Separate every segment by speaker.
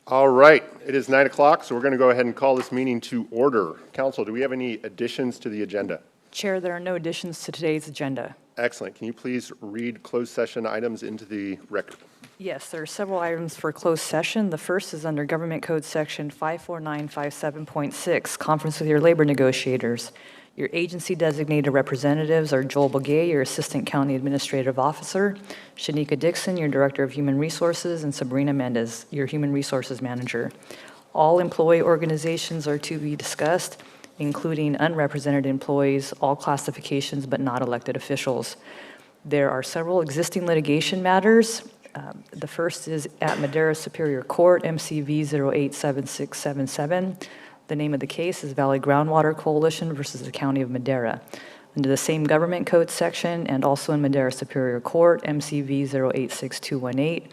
Speaker 1: All right, it is 9 o'clock, so we're going to go ahead and call this meeting to order. Council, do we have any additions to the agenda?
Speaker 2: Chair, there are no additions to today's agenda.
Speaker 1: Excellent. Can you please read closed session items into the record?
Speaker 2: Yes, there are several items for closed session. The first is under Government Code Section 54957.6, Conference with your labor negotiators. Your agency designated representatives are Joel Boguet, your Assistant County Administrative Officer, Shanika Dixon, your Director of Human Resources, and Sabrina Mendez, your Human Resources Manager. All employee organizations are to be discussed, including unrepresented employees, all classifications but not elected officials. There are several existing litigation matters. The first is at Madera Superior Court, MCV 087677. The name of the case is Valley Groundwater Coalition versus the County of Madera. Under the same government code section and also in Madera Superior Court, MCV 086218,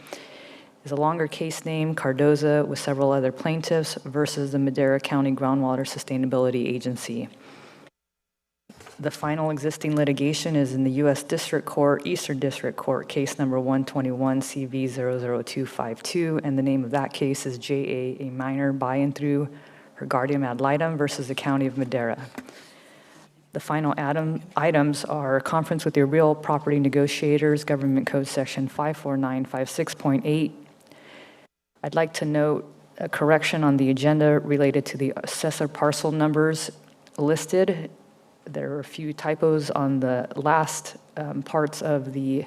Speaker 2: is a longer case name, Cardoza, with several other plaintiffs versus the Madera County Groundwater Sustainability Agency. The final existing litigation is in the U.S. District Court, Eastern District Court, case number 121 CV 00252, and the name of that case is J.A. a minor by and through her guardian ad litem versus the County of Madera. The final items are conference with your real property negotiators, Government Code Section 54956.8. I'd like to note a correction on the agenda related to the assessor parcel numbers listed. There are a few typos on the last parts of the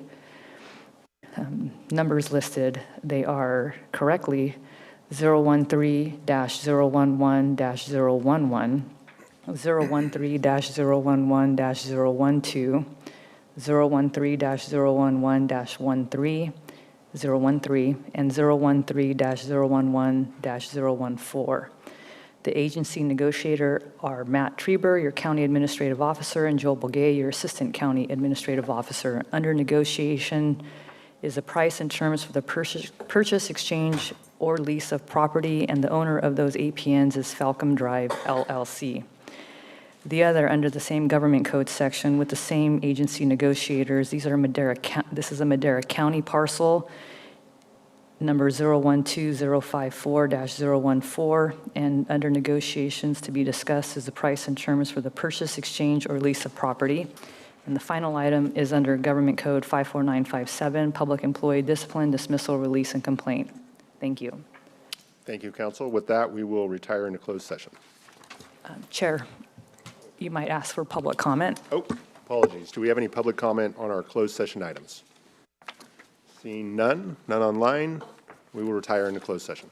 Speaker 2: numbers listed. They are correctly 013-011-011, 013-011-012, 013-011-13, 013, and 013-011-014. The agency negotiator are Matt Treber, your County Administrative Officer, and Joel Boguet, your Assistant County Administrative Officer. Under negotiation is the price and terms for the purchase, exchange, or lease of property, and the owner of those APNs is Falcom Drive, LLC. The other, under the same government code section with the same agency negotiators, this is a Madera County parcel, number 012054-014, and under negotiations to be discussed is the price and terms for the purchase, exchange, or lease of property. And the final item is under Government Code 54957, Public Employee Discipline, Dismissal, Release, and Complaint. Thank you.
Speaker 1: Thank you, Council. With that, we will retire into closed session.
Speaker 2: Chair, you might ask for public comment.
Speaker 1: Oh, apologies. Do we have any public comment on our closed session items? Seeing none online, we will retire into closed session.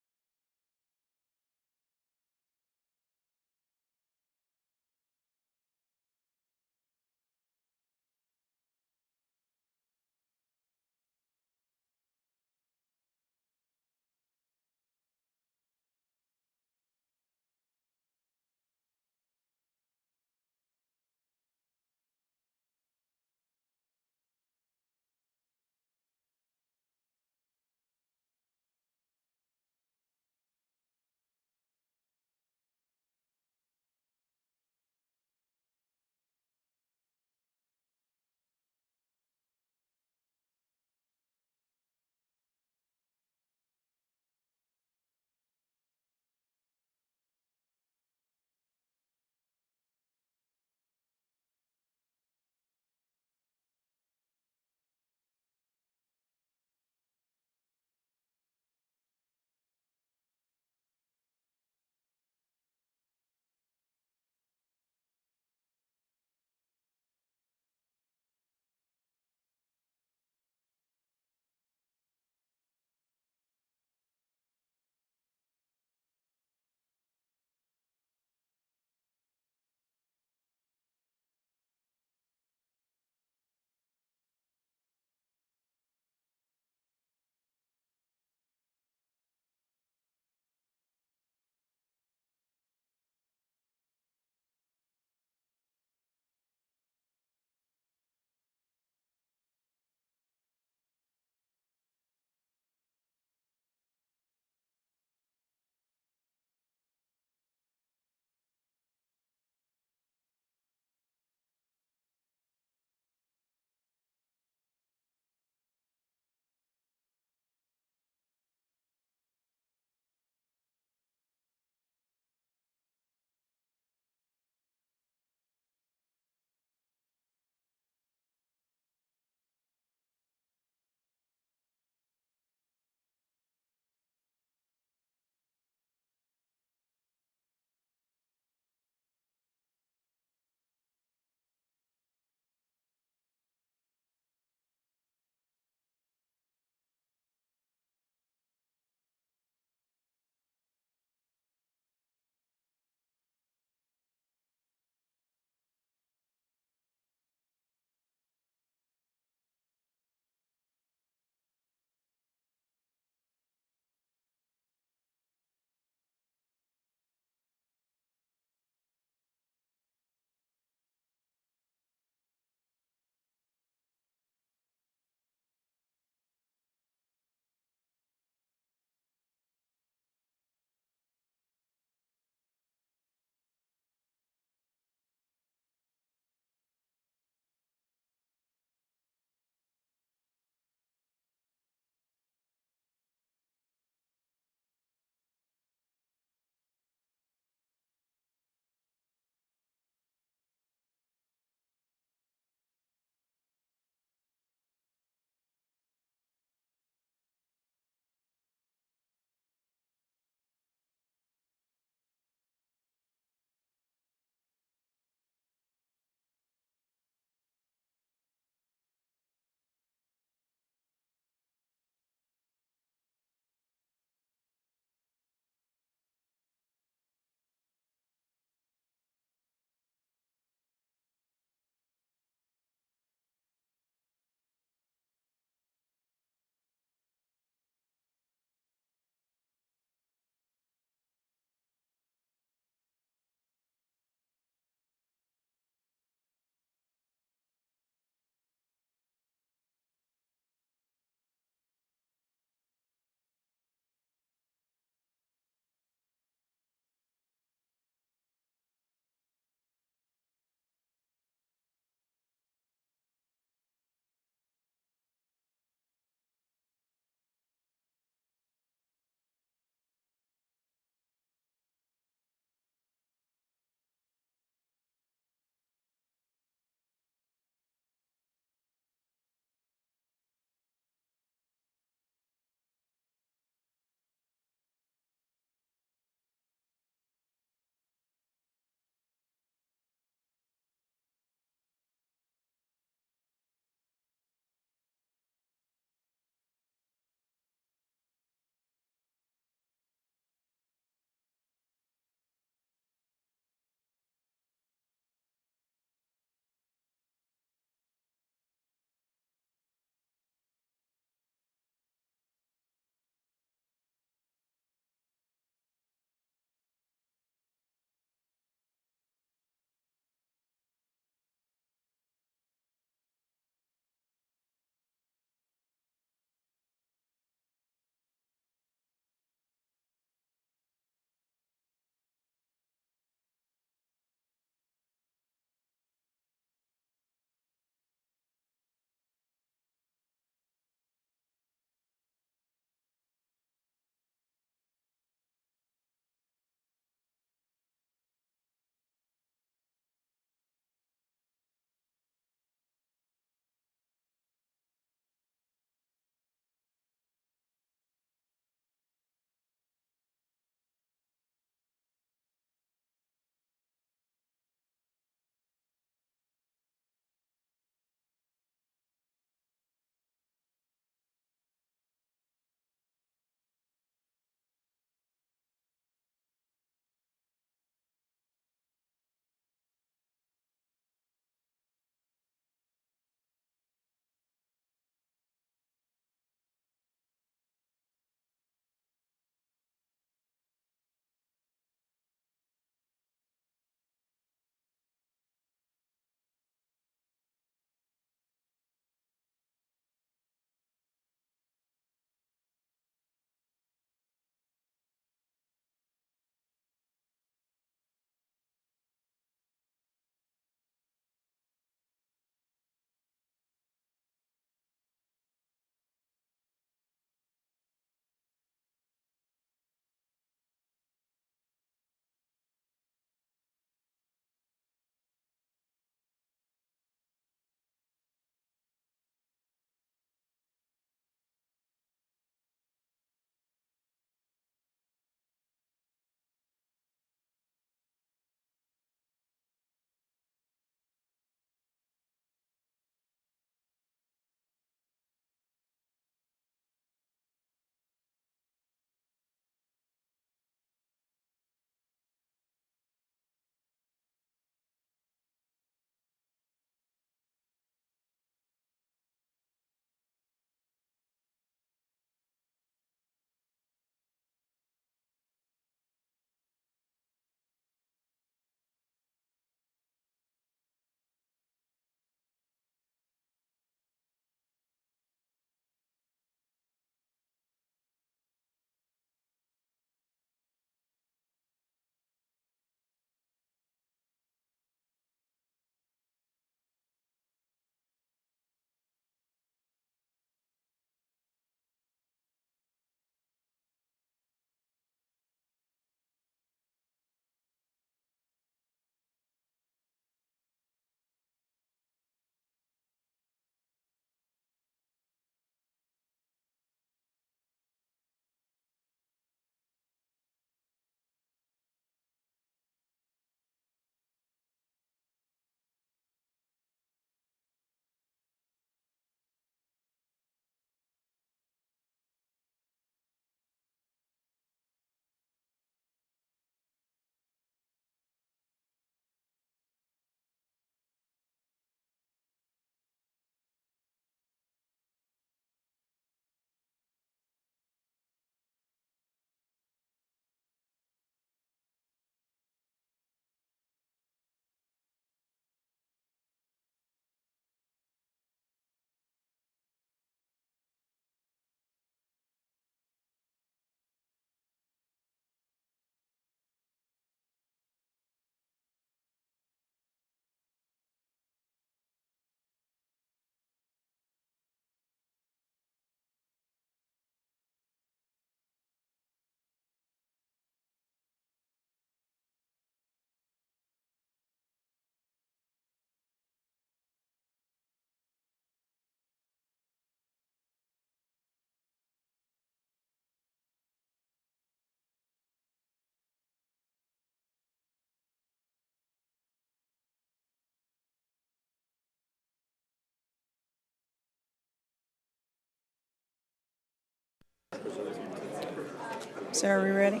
Speaker 3: Sarah, are we ready?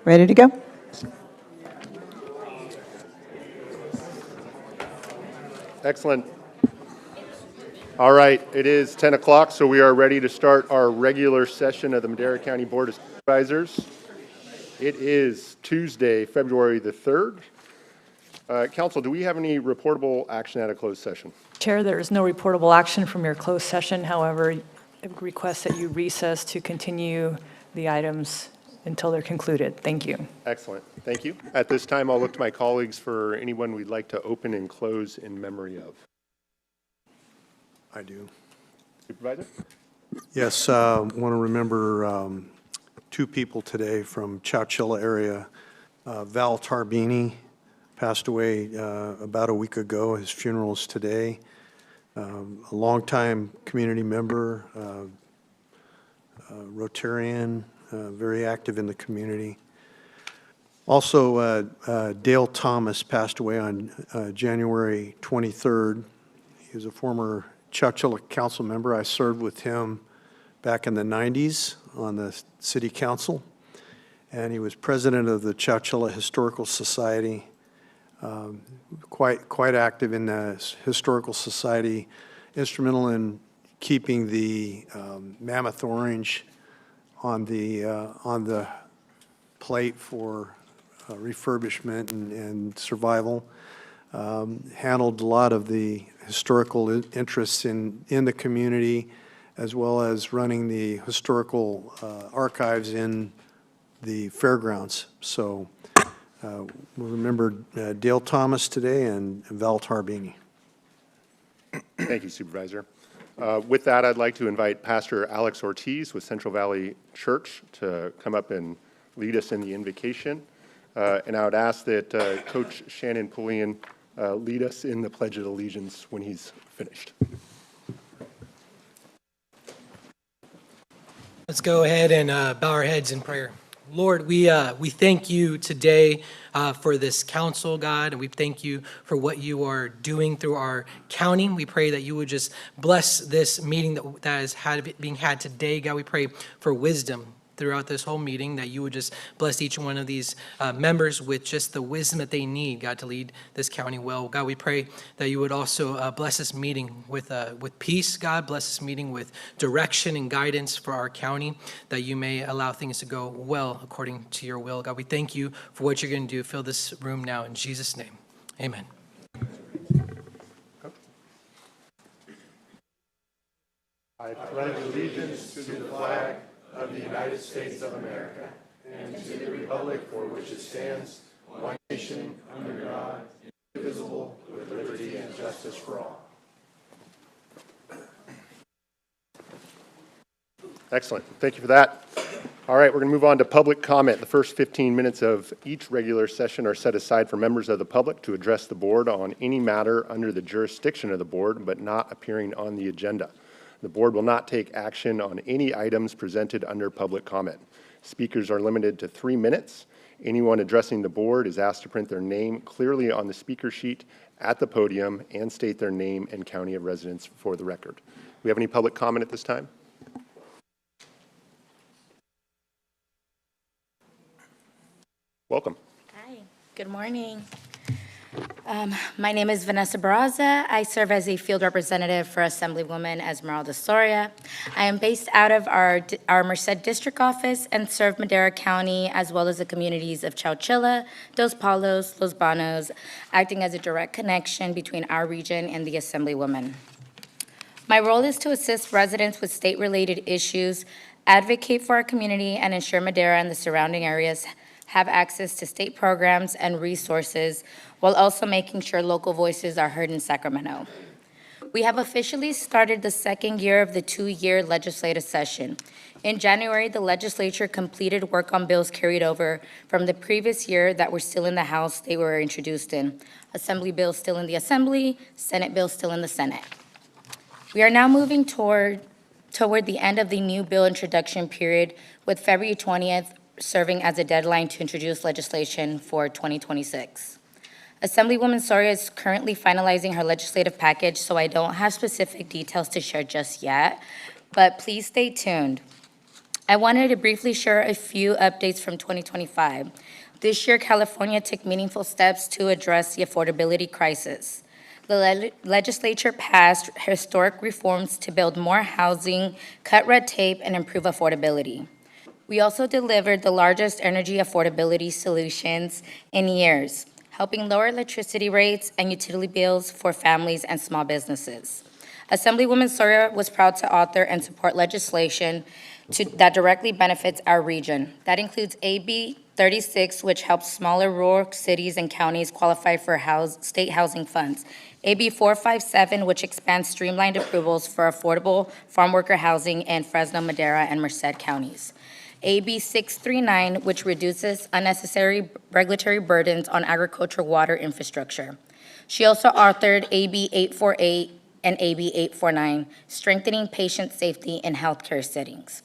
Speaker 3: Ready to go?
Speaker 1: Excellent. All right, it is 10 o'clock, so we are ready to start our regular session of the Madera County Board of Supervisors. It is Tuesday, February the 3rd. Council, do we have any reportable action at a closed session?
Speaker 2: Chair, there is no reportable action from your closed session. However, I request that you recess to continue the items until they're concluded. Thank you.
Speaker 1: Excellent, thank you. At this time, I'll look to my colleagues for anyone we'd like to open and close in memory of.
Speaker 4: I do.
Speaker 1: Supervisor?
Speaker 4: Yes, want to remember two people today from Chowchilla area. Val Tarbini passed away about a week ago. His funeral is today. A longtime community member, Rotarian, very active in the community. Also, Dale Thomas passed away on January 23rd. He was a former Chowchilla council member. I served with him back in the 90s on the city council, and he was president of the Chowchilla Historical Society. Quite active in the Historical Society, instrumental in keeping the Mammoth Orange on the plate for refurbishment and survival. Handled a lot of the historical interests in the community, as well as running the historical archives in the fairgrounds. So we'll remember Dale Thomas today and Val Tarbini.
Speaker 1: Thank you, Supervisor. With that, I'd like to invite Pastor Alex Ortiz with Central Valley Church to come up and lead us in the invocation. And I would ask that Coach Shannon Pullian lead us in the Pledge of Allegiance when he's finished.
Speaker 5: Let's go ahead and bow our heads in prayer. Lord, we thank you today for this council, God, and we thank you for what you are doing through our county. We pray that you would just bless this meeting that is being had today. God, we pray for wisdom throughout this whole meeting, that you would just bless each one of these members with just the wisdom that they need, God, to lead this county well. God, we pray that you would also bless this meeting with peace, God. Bless this meeting with direction and guidance for our county, that you may allow things to go well according to your will. God, we thank you for what you're going to do. Fill this room now in Jesus' name. Amen.
Speaker 1: I pledge allegiance to the flag of the United States of America and to the republic for which it stands, one nation, under God, indivisible, with liberty and justice for all. Excellent. Thank you for that. All right, we're going to move on to public comment. The first 15 minutes of each regular session are set aside for members of the public to address the board on any matter under the jurisdiction of the board, but not appearing on the agenda. The board will not take action on any items presented under public comment. Speakers are limited to 3 minutes. Anyone addressing the board is asked to print their name clearly on the speaker sheet at the podium and state their name and county of residence for the record. Do we have any public comment at this time? Welcome.
Speaker 6: Hi, good morning. My name is Vanessa Barraza. I serve as a field representative for Assemblywoman Esmeralda Soria. I am based out of our Merced District Office and serve Madera County as well as the communities of Chowchilla, Dos Palos, Los Banos, acting as a direct connection between our region and the Assemblywoman. My role is to assist residents with state-related issues, advocate for our community, and ensure Madera and the surrounding areas have access to state programs and resources, while also making sure local voices are heard in Sacramento. We have officially started the second year of the 2-year legislative session. In January, the legislature completed work on bills carried over from the previous year that were still in the House they were introduced in. Assembly bills still in the Assembly, Senate bills still in the Senate. We are now moving toward the end of the new bill introduction period, with February 20th serving as a deadline to introduce legislation for 2026. Assemblywoman Soria is currently finalizing her legislative package, so I don't have specific details to share just yet, but please stay tuned. I wanted to briefly share a few updates from 2025. This year, California took meaningful steps to address the affordability crisis. The legislature passed historic reforms to build more housing, cut red tape, and improve affordability. We also delivered the largest energy affordability solutions in years, helping lower electricity rates and utility bills for families and small businesses. Assemblywoman Sawyer was proud to author and support legislation that directly benefits our region. That includes AB 36, which helps smaller rural cities and counties qualify for state housing funds. AB 457, which expands streamlined approvals for affordable farm worker housing in Fresno, Madera, and Merced counties. AB 639, which reduces unnecessary regulatory burdens on agricultural water infrastructure. She also authored AB 848 and AB 849, strengthening patient safety in healthcare settings.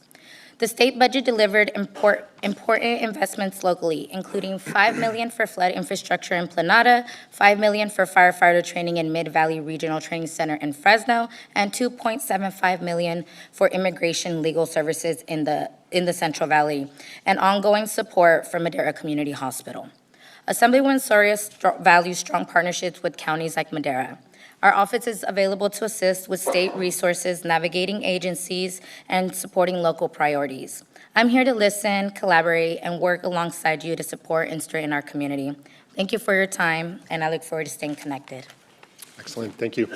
Speaker 6: The state budget delivered important investments locally, including $5 million for flood infrastructure in Planada, $5 million for firefighter training in Mid-Valley Regional Training Center in Fresno, and $2.75 million for immigration legal services in the Central Valley, and ongoing support for Madera Community Hospital. Assemblywoman Soria values strong partnerships with counties like Madera. Our office is available to assist with state resources, navigating agencies, and supporting local priorities. I'm here to listen, collaborate, and work alongside you to support and strengthen our community. Thank you for your time, and I look forward to staying connected.
Speaker 1: Excellent, thank you.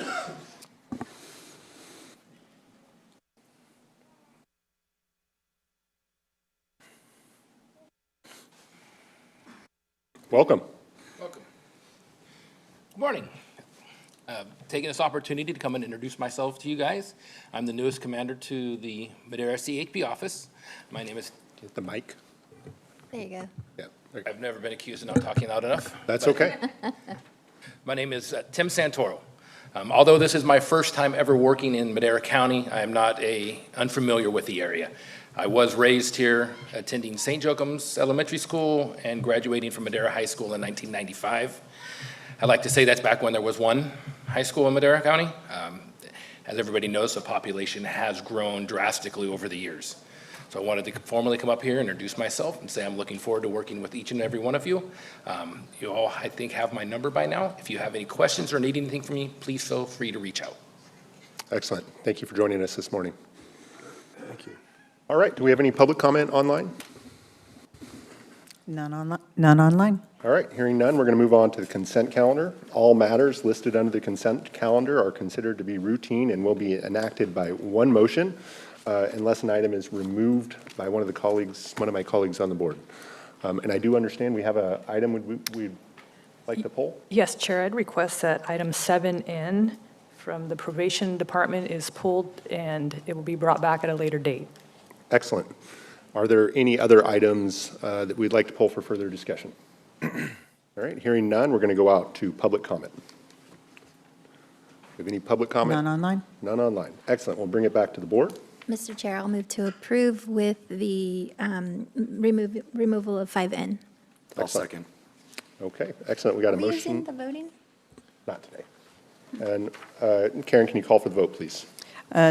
Speaker 1: Welcome.
Speaker 7: Welcome. Good morning. Taking this opportunity to come and introduce myself to you guys. I'm the newest commander to the Madera CHP office. My name is...
Speaker 1: Get the mic.
Speaker 8: There you go.
Speaker 1: Yeah. there you go.
Speaker 7: I've never been accused of not talking loud enough.
Speaker 1: That's okay.
Speaker 7: My name is Tim Santoro. Although this is my first time ever working in Madera County, I am not unfamiliar with the area. I was raised here, attending St. Joachim's Elementary School and graduating from Madera High School in 1995. I like to say that's back when there was one high school in Madera County. As everybody knows, the population has grown drastically over the years. So I wanted to formally come up here, introduce myself, and say I'm looking forward to working with each and every one of you. You all, I think, have my number by now. If you have any questions or need anything from me, please feel free to reach out.
Speaker 1: Excellent. Thank you for joining us this morning.
Speaker 4: Thank you.
Speaker 1: All right, do we have any public comment online?
Speaker 3: None online.
Speaker 1: All right, hearing none, we're going to move on to the consent calendar. All matters listed under the consent calendar are considered to be routine and will be enacted by one motion unless an item is removed by one of my colleagues on the board. And I do understand we have an item we'd like to poll.
Speaker 2: Yes, Chair, I'd request that item 7N from the probation department is pulled and it will be brought back at a later date.
Speaker 1: Excellent. Are there any other items that we'd like to poll for further discussion? All right, hearing none, we're going to go out to public comment. Do we have any public comment?
Speaker 3: None online.
Speaker 1: None online. Excellent. We'll bring it back to the board.
Speaker 8: Mr. Chair, I'll move to approve with the removal of 5N.
Speaker 4: I'll second.
Speaker 1: Okay, excellent. We got a
Speaker 8: Are we using
Speaker 1: motion.
Speaker 8: the voting?
Speaker 1: Not today. And Karen, can you call for the vote, please?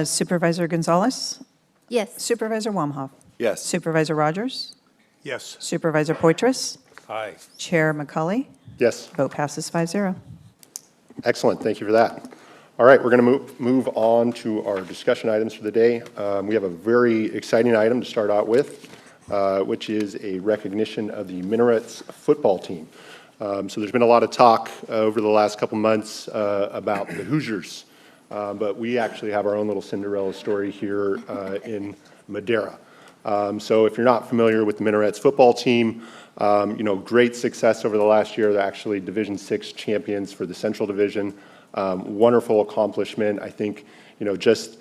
Speaker 3: Supervisor Gonzalez,
Speaker 8: Yes.
Speaker 3: Supervisor Wamhoff,
Speaker 4: Yes.
Speaker 3: Supervisor Rogers,
Speaker 4: Yes.
Speaker 3: Supervisor Poitras,
Speaker 4: Aye.
Speaker 3: Chair McCauley.
Speaker 1: Yes.
Speaker 3: Vote passes 5-0.
Speaker 1: Excellent. Thank you for that. All right, we're going to move on to our discussion items for the day. We have a very exciting item to start out with, which is a recognition of the Minarets football team. So there's been a lot of talk over the last couple months about the Hoosiers, but we actually have our own little Cinderella story here in Madera. So if you're not familiar with the Minarets football team, great success over the last year. They're actually Division VI champions for the Central Division. Wonderful accomplishment. I think, just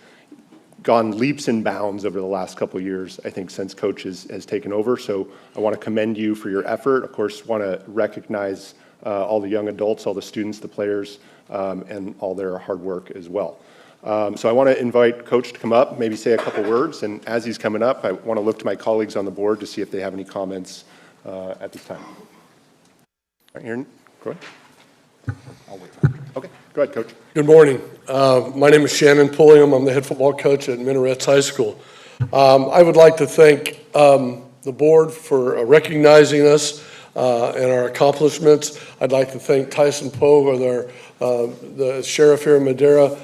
Speaker 1: gone leaps and bounds over the last couple of years, I think, since Coach has taken over. So I want to commend you for your effort. Of course, want to recognize all the young adults, all the students, the players, and all their hard work as well. So I want to invite Coach to come up, maybe say a couple words. And as he's coming up, I want to look to my colleagues on the board to see if they have any comments at this time. All right, Aaron, go ahead. Okay, go ahead, Coach.
Speaker 9: Good morning. My name is Shannon Pulliam. I'm the head football coach at Minarets High School. I would like to thank the board for recognizing us and our accomplishments. I'd like to thank Tyson Pogue, the sheriff here in Madera,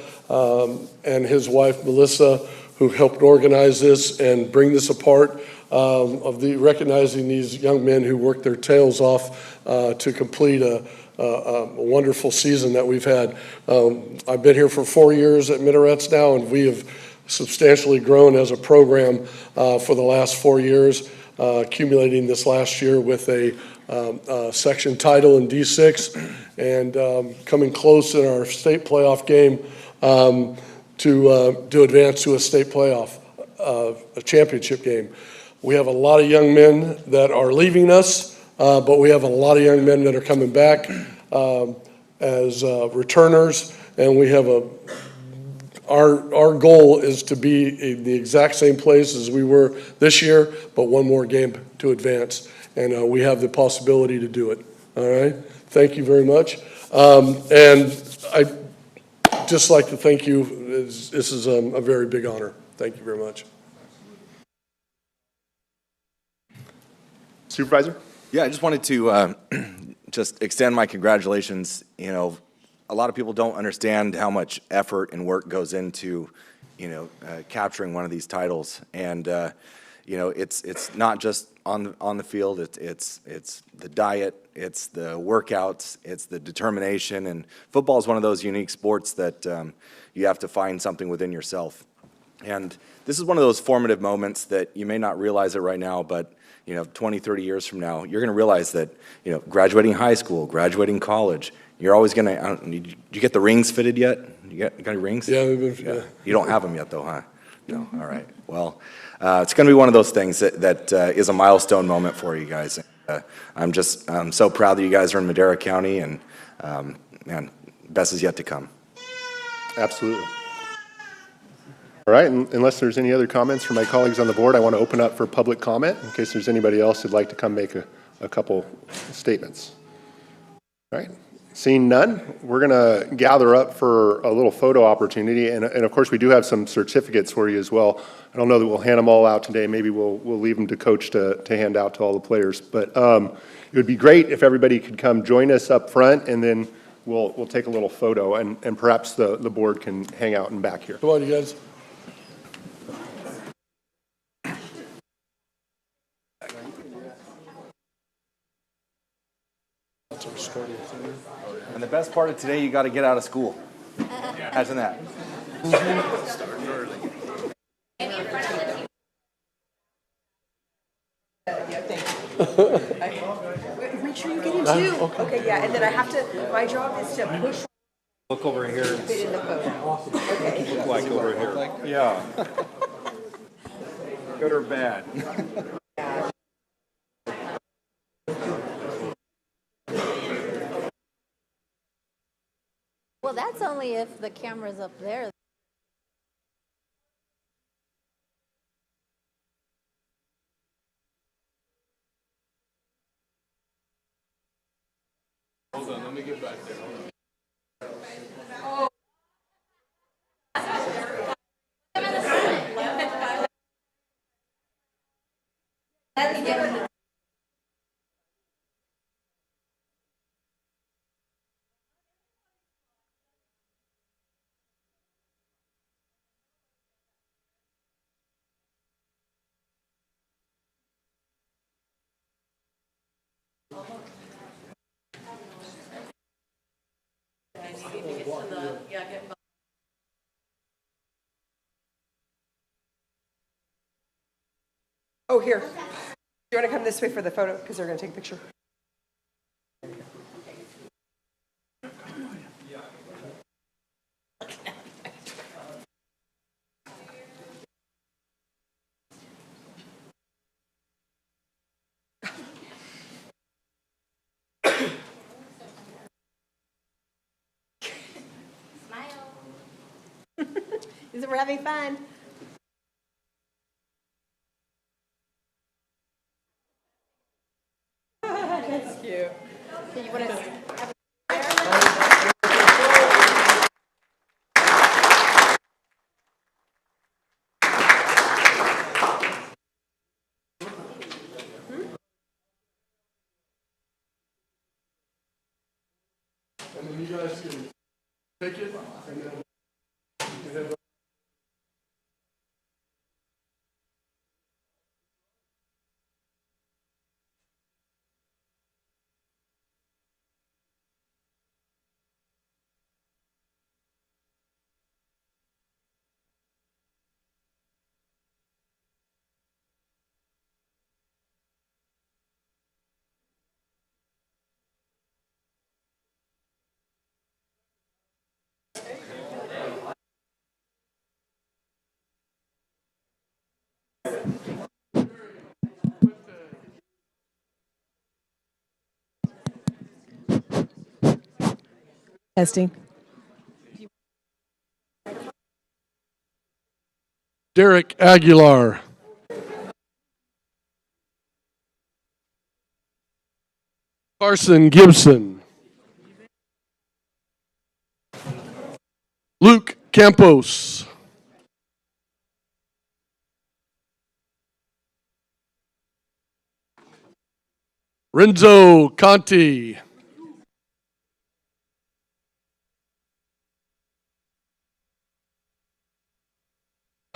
Speaker 9: and his wife Melissa, who helped organize this and bring this apart, recognizing these young men who worked their tails off to complete a wonderful season that we've had. I've been here for 4 years at Minarets now, and we have substantially grown as a program for the last 4 years, accumulating this last year with a section title in D6 and coming close in our state playoff game to advance to a state playoff, a championship game. We have a lot of young men that are leaving us, but we have a lot of young men that are coming back as returners, and we have our goal is to be in the exact same place as we were this year, but one more game to advance, and we have the possibility to do it. All right, thank you very much, and I just like to thank you. This is a very big honor. Thank you very much.
Speaker 1: Supervisor?
Speaker 10: Yeah, I just wanted to just extend my congratulations. You know, a lot of people don't understand how much effort and work goes into, capturing one of these titles. And, it's not just on the field. It's the diet, it's the workouts, it's the determination. And football is one of those unique sports that you have to find something within yourself. And this is one of those formative moments that you may not realize it right now, but 20, 30 years from now, you're going to realize that, graduating high school, graduating college, you're always going to, did you get the rings fitted yet? You got any rings?
Speaker 9: Yeah, yeah. You
Speaker 10: don't have them yet though, huh? No, all right. Well, it's going to be one of those things that is a milestone moment for you guys. I'm so proud that you guys are in Madera County, and man, best is yet to come.
Speaker 1: Absolutely. All right, and unless there's any other comments from my colleagues on the board, I want to open up for public comment in case there's anybody else who'd like to come make a couple statements. All right, seeing none, we're going to gather up for a little photo opportunity, and of course we do have some certificates for you as well. I don't know that we'll hand them all out today. Maybe we'll leave them to Coach to hand out to all the players, but it would be great if everybody could come join us up front, and then we'll take a little photo, and perhaps the board can hang out in back here.
Speaker 9: Come on, you guys.
Speaker 10: And the best part of today, you got to get out of school. Imagine that.
Speaker 11: Make sure you get in too. Okay, yeah, and then I have to, my job is to push.
Speaker 12: Look over here.
Speaker 11: Fit in the photo. Okay.
Speaker 12: Look like over here. Yeah. Good or bad?
Speaker 8: Well, that's only if the camera's up there.
Speaker 9: Hold on, let me get back there. Hold on.
Speaker 11: Oh, here. Do you want to come this way for the photo? Because they're going to take a picture.
Speaker 8: We're having fun. That's cute. Okay, you want to have a
Speaker 9: you guys can take it and then we can have
Speaker 11: Testing.
Speaker 9: Derek Aguilar. Carson Gibson. Luke Campos. Renzo Conti.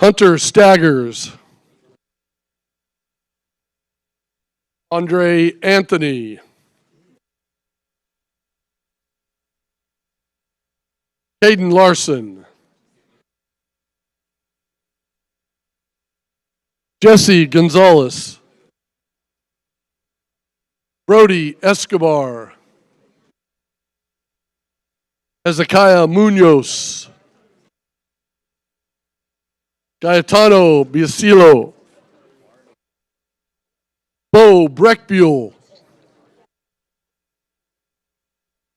Speaker 9: Hunter Staggers. Andre Anthony. Caden Larson. Jesse Gonzalez. Brody Escobar. Hezekiah Munoz. Gaetano Biasilo. Bo Breckbuell.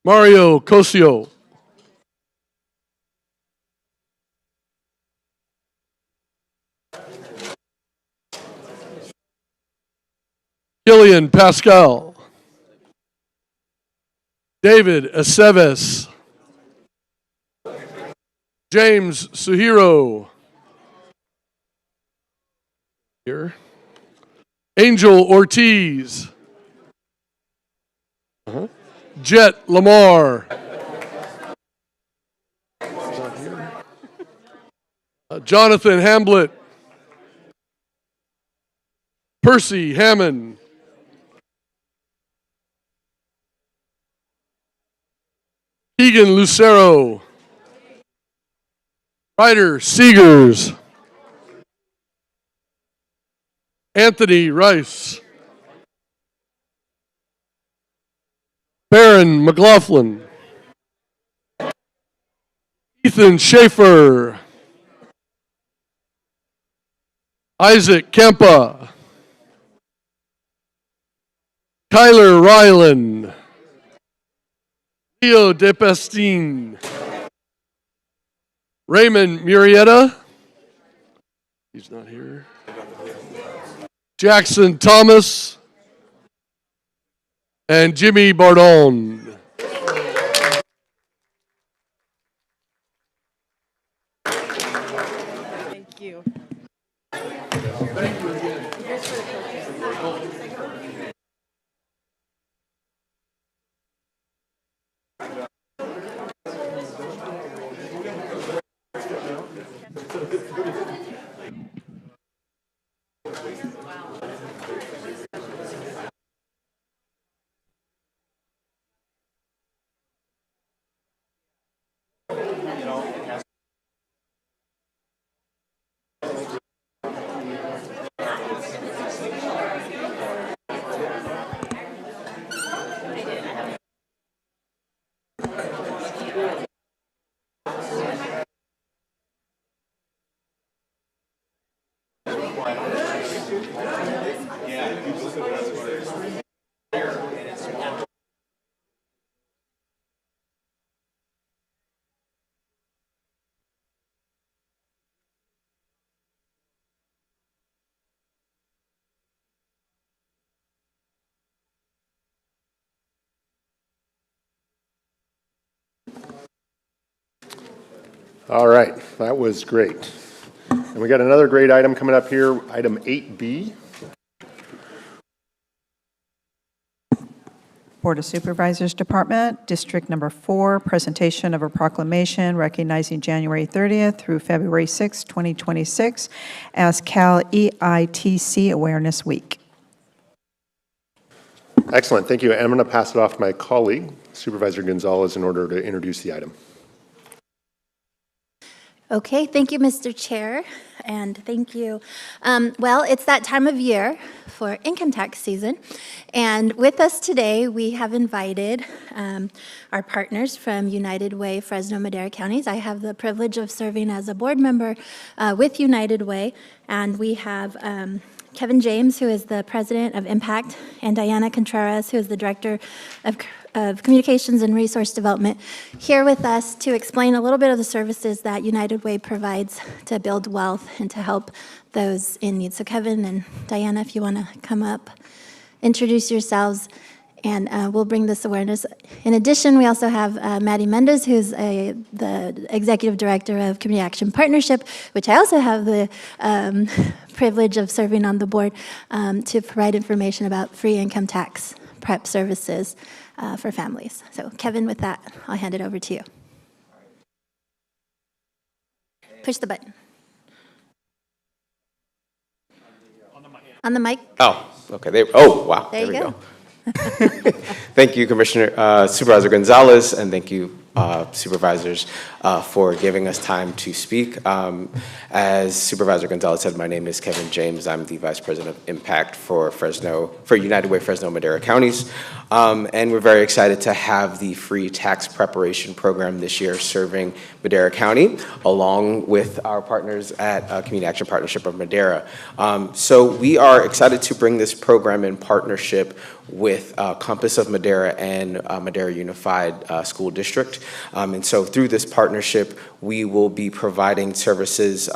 Speaker 9: Mario Cosio. Killian Pascal. David Aceves. James Suhiro. Here. Angel Ortiz. Jet Lamar. Jonathan Hamblett. Percy Hammond. Keegan Lucero. Ryder Seegers. Anthony Rice. Baron McLaughlin. Ethan Schaefer. Isaac Kempa. Kyler Ryland. Leo DePestine. Raymond Murrieta. He's not here. Jackson Thomas. And Jimmy Bardon.
Speaker 11: Thank you.
Speaker 1: All right, that was great. And we got another great item coming up here, item 8B.
Speaker 3: Board of Supervisors Department, District Number 4, presentation of a proclamation recognizing January 30th through February 6, 2026 as Cal EITC Awareness Week.
Speaker 1: Excellent, thank you. And I'm going to pass it off to my colleague, Supervisor Gonzalez, in order to introduce the item.
Speaker 8: Okay, thank you, Mr. Chair, and thank you. Well, it's that time of year for income tax season, and with us today, we have invited our partners from United Way, Fresno, Madera counties. I have the privilege of serving as a board member with United Way, and we have Kevin James, who is the president of Impact, and Diana Contreras, who is the director of Communications and Resource Development, here with us to explain a little bit of the services that United Way provides to build wealth and to help those in need. So Kevin and Diana, if you want to come up, introduce yourselves, and we'll bring this awareness. In addition, we also have Maddie Mendez, who's the Executive Director of Community Action Partnership, which I also have the privilege of serving on the board, to provide information about free income tax prep services for families. So Kevin, with that, I'll hand it over to you. Push the button. On the mic.
Speaker 13: Oh, okay. Oh, wow.
Speaker 8: There you
Speaker 13: we
Speaker 8: go.
Speaker 13: Thank you, Commissioner Supervisor Gonzalez, and thank you, supervisors, for giving us time to speak. As Supervisor Gonzalez said, my name is Kevin James. I'm the Vice President of Impact for United Way Fresno Madera counties. And we're very excited to have the free tax preparation program this year serving Madera County, along with our partners at Community Action Partnership of Madera. So we are excited to bring this program in partnership with Compass of Madera and Madera Unified School District. And so through this partnership, we will be providing services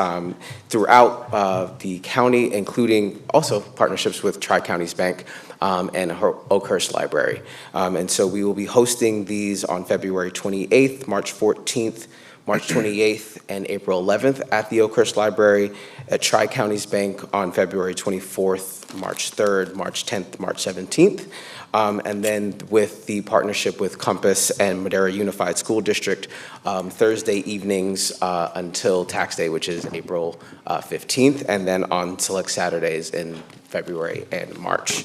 Speaker 13: throughout the county, including also partnerships with Tri-Counties Bank and Oakhurst Library. And so we will be hosting these on February 28th, March 14th, March 28th, and April 11th at the Oakhurst Library, at Tri-Counties Bank on February 24th, March 3rd, March 10th, March 17th. And then with the partnership with Compass and Madera Unified School District, Thursday evenings until tax day, which is April 15th, and then on select Saturdays in February and March.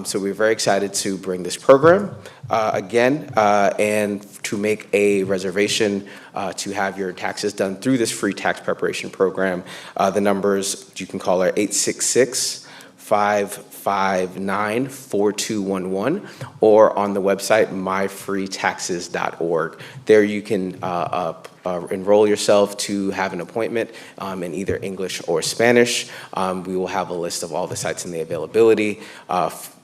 Speaker 13: So we're very excited to bring this program again and to make a reservation to have your taxes done through this free tax preparation program. The numbers you can call are 866-559-4211 or on the website myfreetaxes.org. There you can enroll yourself to have an appointment in either English or Spanish. We will have a list of all the sites and the availability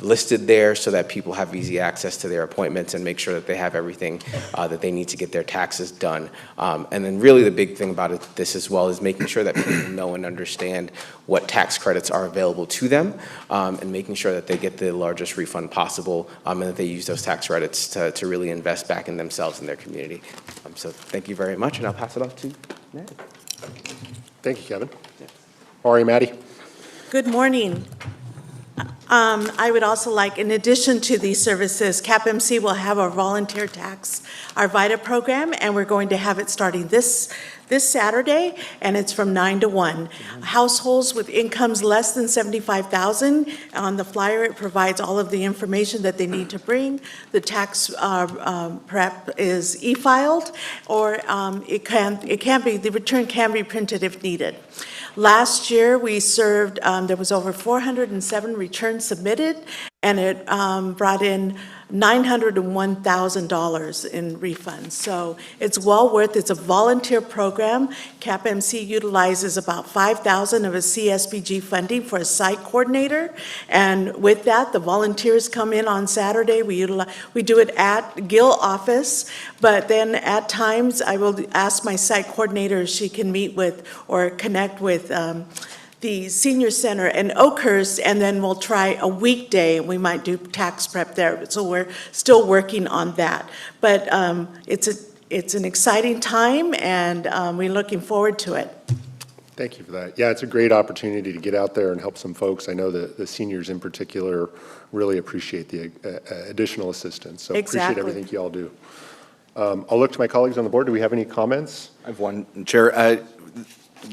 Speaker 13: listed there so that people have easy access to their appointments and make sure that they have everything that they need to get their taxes done. And then really the big thing about this as well is making sure that people know and understand what tax credits are available to them and making sure that they get the largest refund possible and that they use those tax credits to really invest back in themselves and their community. So thank you very much, and I'll pass it off to Maddie.
Speaker 1: Thank you, Kevin. How are you, Maddie?
Speaker 14: Good morning. I would also like, in addition to these services, CAPMC will have our volunteer tax, our VITA program, and we're going to have it starting this Saturday, and it's from 9 to 1. Households with incomes less than $75,000, on the flyer it provides all of the information that they need to bring. The tax prep is e-filed, or the return can be printed if needed. Last year, we served, there was over 407 returns submitted, and it brought in $901,000 in refunds. So it's well worth, it's a volunteer program. CAPMC utilizes about $5,000 of a CSBG funding for a site coordinator. And with that, the volunteers come in on Saturday. We do it at Gill office, but then at times I will ask my site coordinator if she can meet with or connect with the senior center in Oakhurst, and then we'll try a weekday. We might do tax prep there, so we're still working on that. But it's an exciting time, and we're looking forward to it.
Speaker 1: Thank you for that. Yeah, it's a great opportunity to get out there and help some folks. I know the seniors in particular really appreciate the additional assistance. So appreciate
Speaker 14: Exactly.
Speaker 1: everything you all do. I'll look to my colleagues on the board. Do we have any comments?
Speaker 10: I have one, Chair.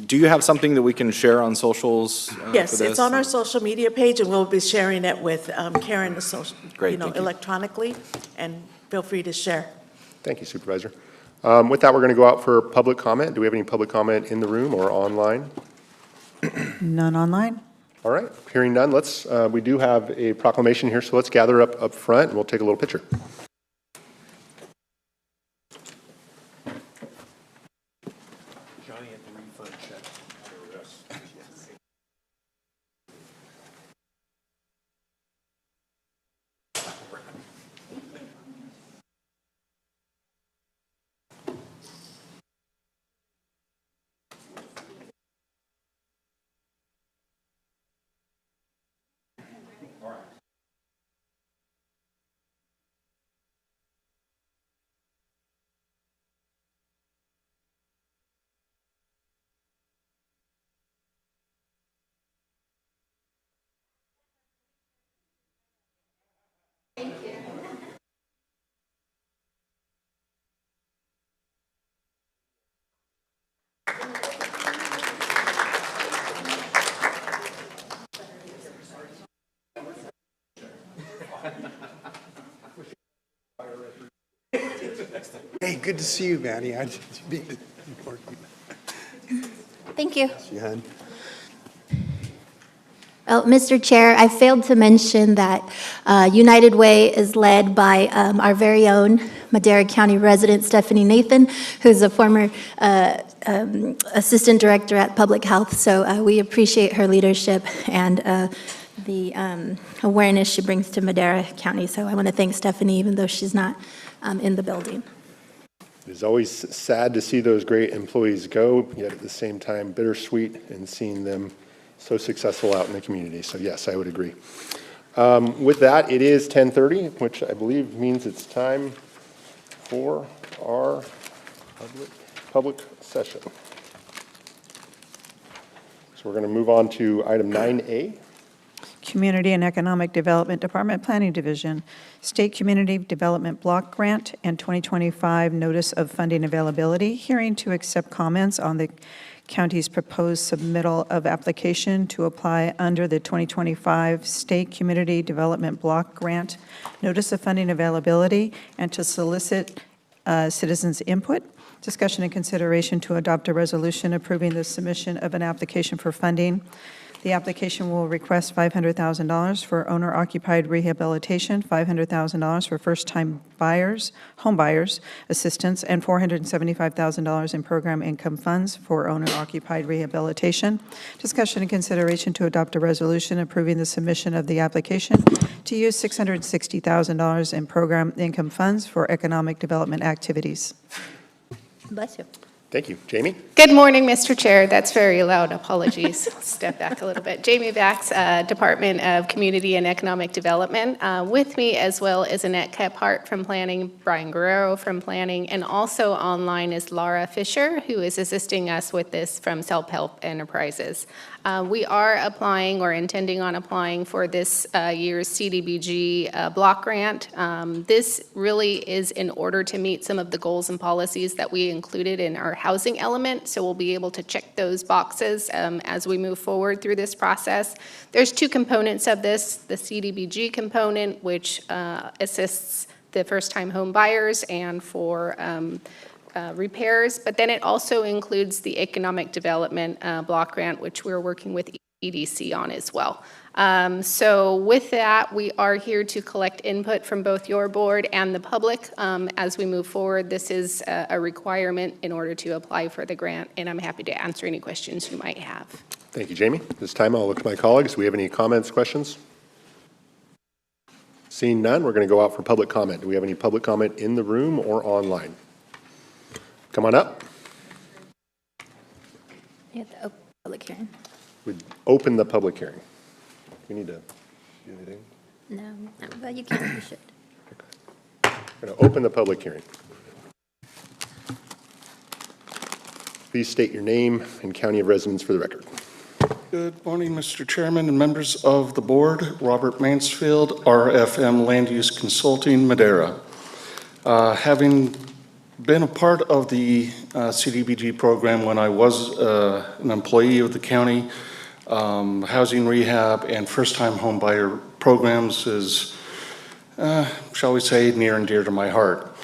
Speaker 10: Do you have something that we can share on socials for
Speaker 14: Yes,
Speaker 10: this?
Speaker 14: it's on our social media page, and we'll be sharing it with Karen, the social,
Speaker 10: Great, thank you.
Speaker 14: electronically, and feel free to share.
Speaker 1: Thank you, Supervisor. With that, we're going to go out for public comment. Do we have any public comment in the room or online?
Speaker 3: None online?
Speaker 1: All right, hearing none, we do have a proclamation here, so let's gather up front and we'll take a little picture.
Speaker 4: Hey, good to see you, Manny.
Speaker 8: Thank you.
Speaker 4: Jen.
Speaker 8: Well, Mr. Chair, I failed to mention that United Way is led by our very own Madera County resident, Stephanie Nathan, who's a former Assistant Director at Public Health. So we appreciate her leadership and the awareness she brings to Madera County. So I want to thank Stephanie, even though she's not in the building.
Speaker 1: It's always sad to see those great employees go, yet at the same time bittersweet in seeing them so successful out in the community. So yes, I would agree. With that, it is 10:30, which I believe means it's time for our public session. So we're going to move on to item 9A.
Speaker 3: Community and Economic Development Department Planning Division, State Community Development Block Grant and 2025 Notice of Funding Availability, hearing to accept comments on the county's proposed submittal of application to apply under the 2025 State Community Development Block Grant Notice of Funding Availability, and to solicit citizens' input. Discussion and consideration to adopt a resolution approving the submission of an application for funding. The application will request $500,000 for owner-occupied rehabilitation, $500,000 for first-time buyers, home buyers assistance, and $475,000 in program income funds for owner-occupied rehabilitation. Discussion and consideration to adopt a resolution approving the submission of the application to use $660,000 in program income funds for economic development activities.
Speaker 8: Bless you.
Speaker 1: Thank you. Jamie?
Speaker 15: Good morning, Mr. Chair. That's very loud. Apologies. Step back a little bit. Jamie Bax, Department of Community and Economic Development. With me, as well as Annette Kephart from Planning, Brian Guerrero from Planning, and also online is Laura Fisher, who is assisting us with this from Self-Help Enterprises. We are applying or intending on applying for this year's CDBG block grant. This really is in order to meet some of the goals and policies that we included in our housing element, so we'll be able to check those boxes as we move forward through this process. There's two components of this, the CDBG component, which assists the first-time home buyers and for repairs, but then it also includes the economic development block grant, which we're working with EDC on as well. So with that, we are here to collect input from both your board and the public as we move forward. This is a requirement in order to apply for the grant, and I'm happy to answer any questions you might have.
Speaker 1: Thank you, Jamie. This time I'll look to my colleagues. Do we have any comments, questions? Seeing none, we're going to go out for public comment. Do we have any public comment in the room or online? Come on up.
Speaker 8: You have to open public hearing.
Speaker 1: We open the public hearing. We need to do anything?
Speaker 8: No, well, you can, you should.
Speaker 1: We're going to open the public hearing. please state your name and county of residence for the record.
Speaker 16: Good morning, Mr. Chairman and members of the board. Robert Mansfield, RFM Land Use Consulting, Madera. Having been a part of the CDBG program when I was an employee of the county, housing rehab and first-time home buyer programs is, shall we say, near and dear to my heart.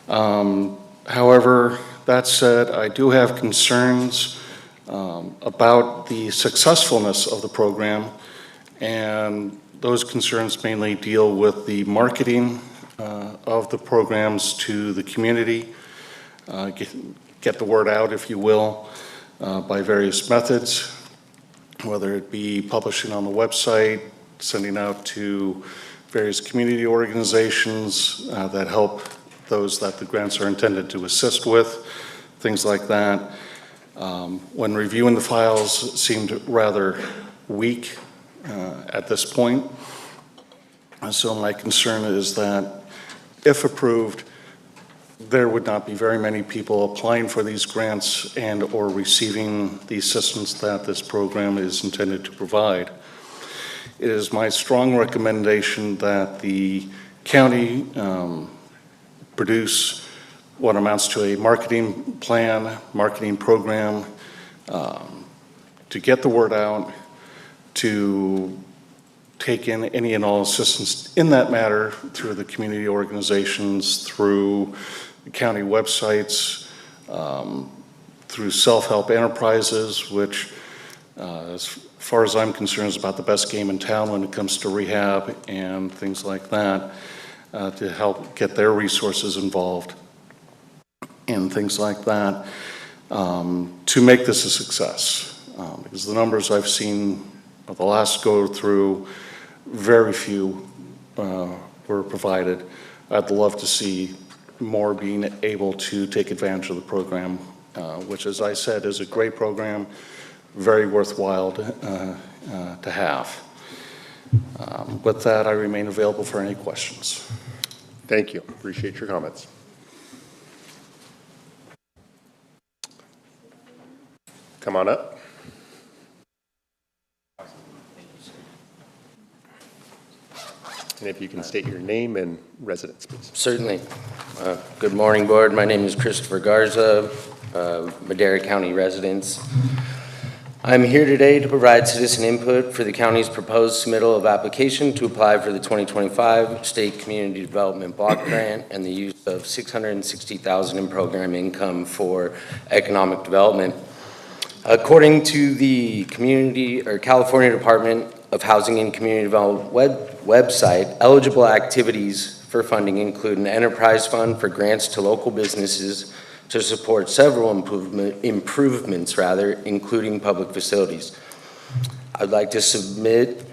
Speaker 16: However, that said, I do have concerns about the successfulness of the program, and those concerns mainly deal with the marketing of the programs to the community, get the word out, if you will, by various methods, whether it be publishing on the website, sending out to various community organizations that help those that the grants are intended to assist with, things like that. When reviewing the files, seemed rather weak at this point. So my concern is that if approved, there would not be very many people applying for these grants and or receiving the assistance that this program is intended to provide. It is my strong recommendation that the county produce what amounts to a marketing plan, marketing program to get the word out, to take in any and all assistance in that matter through the community organizations, through the county websites, through self-help enterprises, which as far as I'm concerned is about the best game in town when it comes to rehab and things like that, to help get their resources involved and things like that, to make this a success. Because the numbers I've seen of the last go through, very few were provided. I'd love to see more being able to take advantage of the program, which, as I said, is a great program, very worthwhile to have. With that, I remain available for any questions.
Speaker 1: Thank you. Appreciate your comments. Come on up. And if you can state your name and residence, please.
Speaker 17: Certainly. Good morning, board. My name is Christopher Garza, Madera County residents. I'm here today to provide citizen input for the county's proposed submittal of application to apply for the 2025 State Community Development Block Grant and the use of $660,000 in program income for economic development. According to the California Department of Housing and Community Development website, eligible activities for funding include an enterprise fund for grants to local businesses to support several improvements, including public facilities. I'd like to submit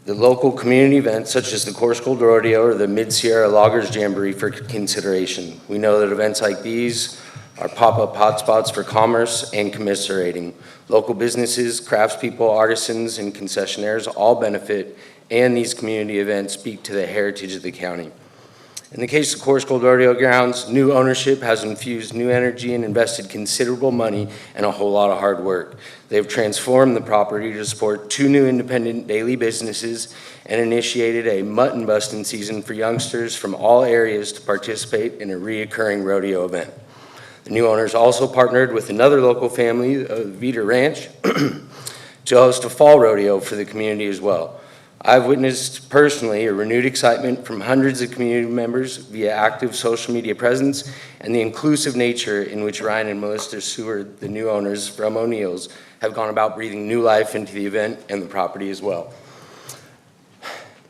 Speaker 17: the local community events such as the Course Gold Rodeo or the Mid-Sierra Loggers Jamboree for consideration. We know that events like these are pop-up hotspots for commerce and commiserating. Local businesses, craftspeople, artisans, and concessionaires all benefit, and these community events speak to the heritage of the county. In the case of Course Gold Rodeo grounds, new ownership has infused new energy and invested considerable money and a whole lot of hard work. They've transformed the property to support 2 new independent daily businesses and initiated a mutton busting season for youngsters from all areas to participate in a reoccurring rodeo event. The new owners also partnered with another local family, Vita Ranch, to host a fall rodeo for the community as well. I've witnessed personally a renewed excitement from hundreds of community members via active social media presence and the inclusive nature in which Ryan and Melissa Seward, the new owners from O'Neill's, have gone about breathing new life into the event and the property as well.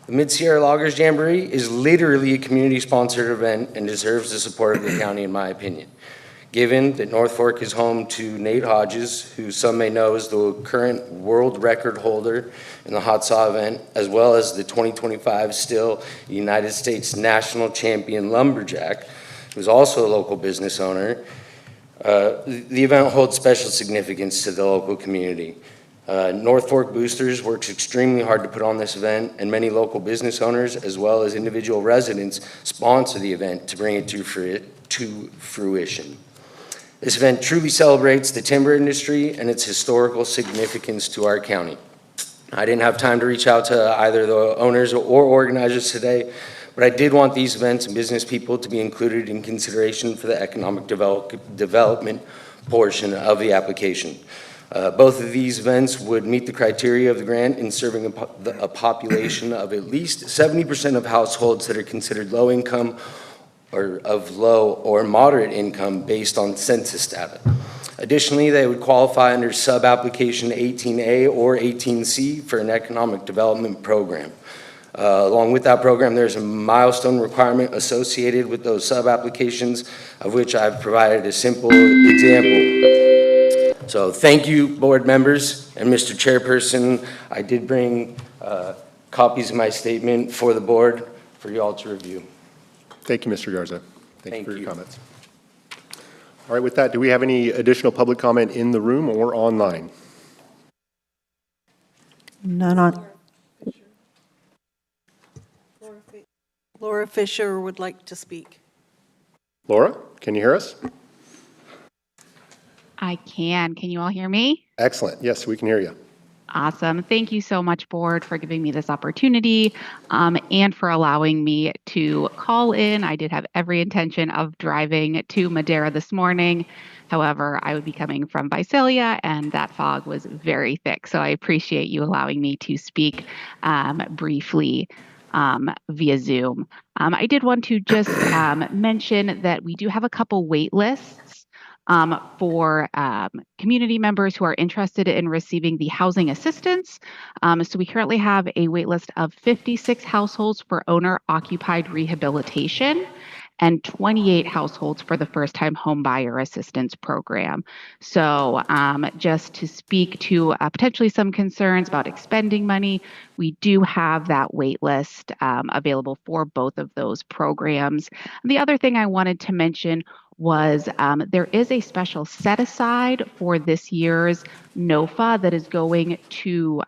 Speaker 17: The Mid-Sierra Loggers Jamboree is literally a community-sponsored event and deserves the support of the county, in my opinion. Given that North Fork is home to Nate Hodges, who some may know is the current world record holder in the hot saw event, as well as the 2025 still United States national champion lumberjack, who's also a local business owner, the event holds special significance to the local community. North Fork Boosters works extremely hard to put on this event, and many local business owners, as well as individual residents, sponsor the event to bring it to fruition. This event truly celebrates the timber industry and its historical significance to our county. I didn't have time to reach out to either the owners or organizers today, but I did want these events and business people to be included in consideration for the economic development portion of the application. Both of these events would meet the criteria of the grant in serving a population of at least 70% of households that are considered low income or of low or moderate income based on census data. Additionally, they would qualify under sub-application 18A or 18C for an economic development program. Along with that program, there's a milestone requirement associated with those sub-applications, of which I've provided a simple example. So thank you, board members and Mr. Chairperson. I did bring copies of my statement for the board for you all to review.
Speaker 1: Thank you, Mr. Garza. Thank you for your comments. All right, with that, do we have any additional public comment in the room or online?
Speaker 3: None on.
Speaker 18: Laura Fisher would like to speak.
Speaker 1: Laura, can you hear us?
Speaker 19: I can. Can you all hear me?
Speaker 1: Excellent. Yes, we can hear you.
Speaker 19: Awesome. Thank you so much, board, for giving me this opportunity and for allowing me to call in. I did have every intention of driving to Madera this morning. However, I would be coming from Visalia, and that fog was very thick. So I appreciate you allowing me to speak briefly via Zoom. I did want to just mention that we do have a couple wait lists for community members who are interested in receiving the housing assistance. So we currently have a wait list of 56 households for owner-occupied rehabilitation and 28 households for the first-time home buyer assistance program. So just to speak to potentially some concerns about expending money, we do have that wait list available for both of those programs. The other thing I wanted to mention was there is a special set aside for this year's NOFA that is going to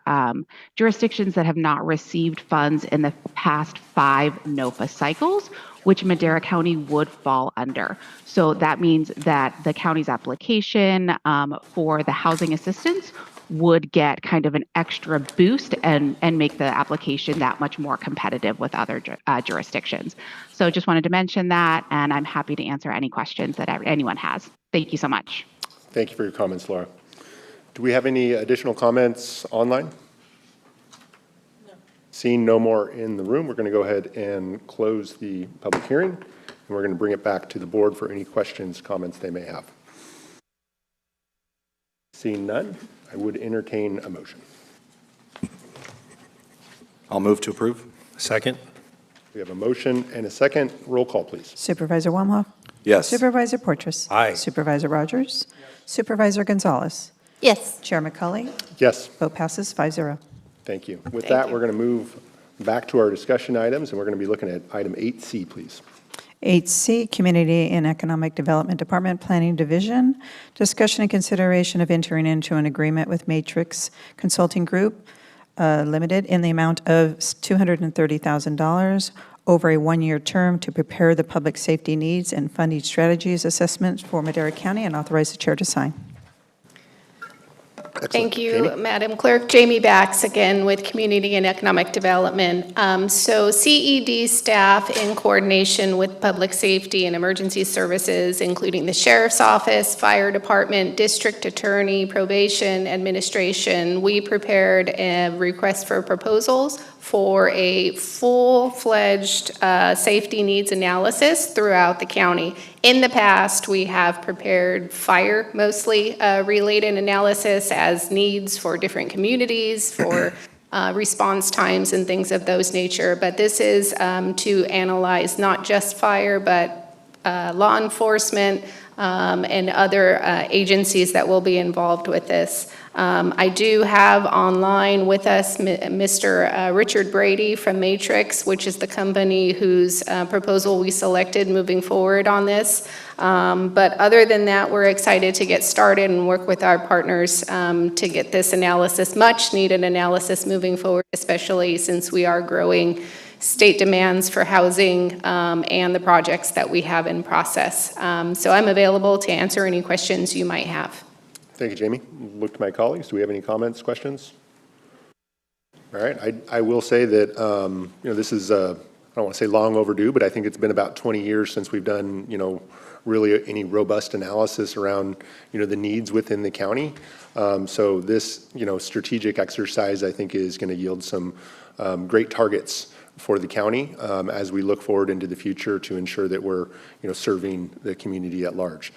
Speaker 19: jurisdictions that have not received funds in the past 5 NOFA cycles, which Madera County would fall under. So that means that the county's application for the housing assistance would get kind of an extra boost and make the application that much more competitive with other jurisdictions. So just wanted to mention that, and I'm happy to answer any questions that anyone has. Thank you so much.
Speaker 1: Thank you for your comments, Laura. Do we have any additional comments online? No. Seeing no more in the room, we're going to go ahead and close the public hearing, and we're going to bring it back to the board for any questions, comments they may have. Seeing none, I would entertain a motion.
Speaker 10: I'll move to approve.
Speaker 12: Second.
Speaker 1: We have a motion and a second. Roll call, please.
Speaker 3: Supervisor Wamhoff?
Speaker 10: Yes.
Speaker 3: Supervisor Portress?
Speaker 12: Aye.
Speaker 3: Supervisor Rogers? Supervisor Gonzalez?
Speaker 8: Yes.
Speaker 3: Chair McCulley?
Speaker 1: Yes.
Speaker 3: Vote passes 5-0.
Speaker 1: Thank you. With that, we're going to move back to our discussion items, and we're going to be looking at item 8C, please.
Speaker 3: 8C, Community and Economic Development Department Planning Division. Discussion and consideration of entering into an agreement with Matrix Consulting Group Limited in the amount of $230,000 over a 1-year term to prepare the public safety needs and funding strategies assessment for Madera County, and authorize the chair to sign.
Speaker 1: Excellent.
Speaker 15: Thank you,
Speaker 1: Jamie?
Speaker 15: Madam Clerk. Jamie Bax again with Community and Economic Development. So CED staff in coordination with Public Safety and Emergency Services, including the Sheriff's Office, Fire Department, District Attorney, Probation Administration, we prepared a request for proposals for a full-fledged safety needs analysis throughout the county. In the past, we have prepared fire mostly related analysis as needs for different communities, for response times and things of those nature. But this is to analyze not just fire, but law enforcement and other agencies that will be involved with this. I do have online with us Mr. Richard Brady from Matrix, which is the company whose proposal we selected moving forward on this. But other than that, we're excited to get started and work with our partners to get this analysis, much needed analysis moving forward, especially since we are growing state demands for housing, and the projects that we have in process. So I'm available to answer any questions you might have.
Speaker 1: Thank you, Jamie. Look to my colleagues. Do we have any comments, questions? All right. I will say that, this is, I don't want to say long overdue, but I think it's been about 20 years since we've done, really any robust analysis around, the needs within the county. So this, strategic exercise, I think, is going to yield some great targets for the county as we look forward into the future to ensure that we're, serving the community at large.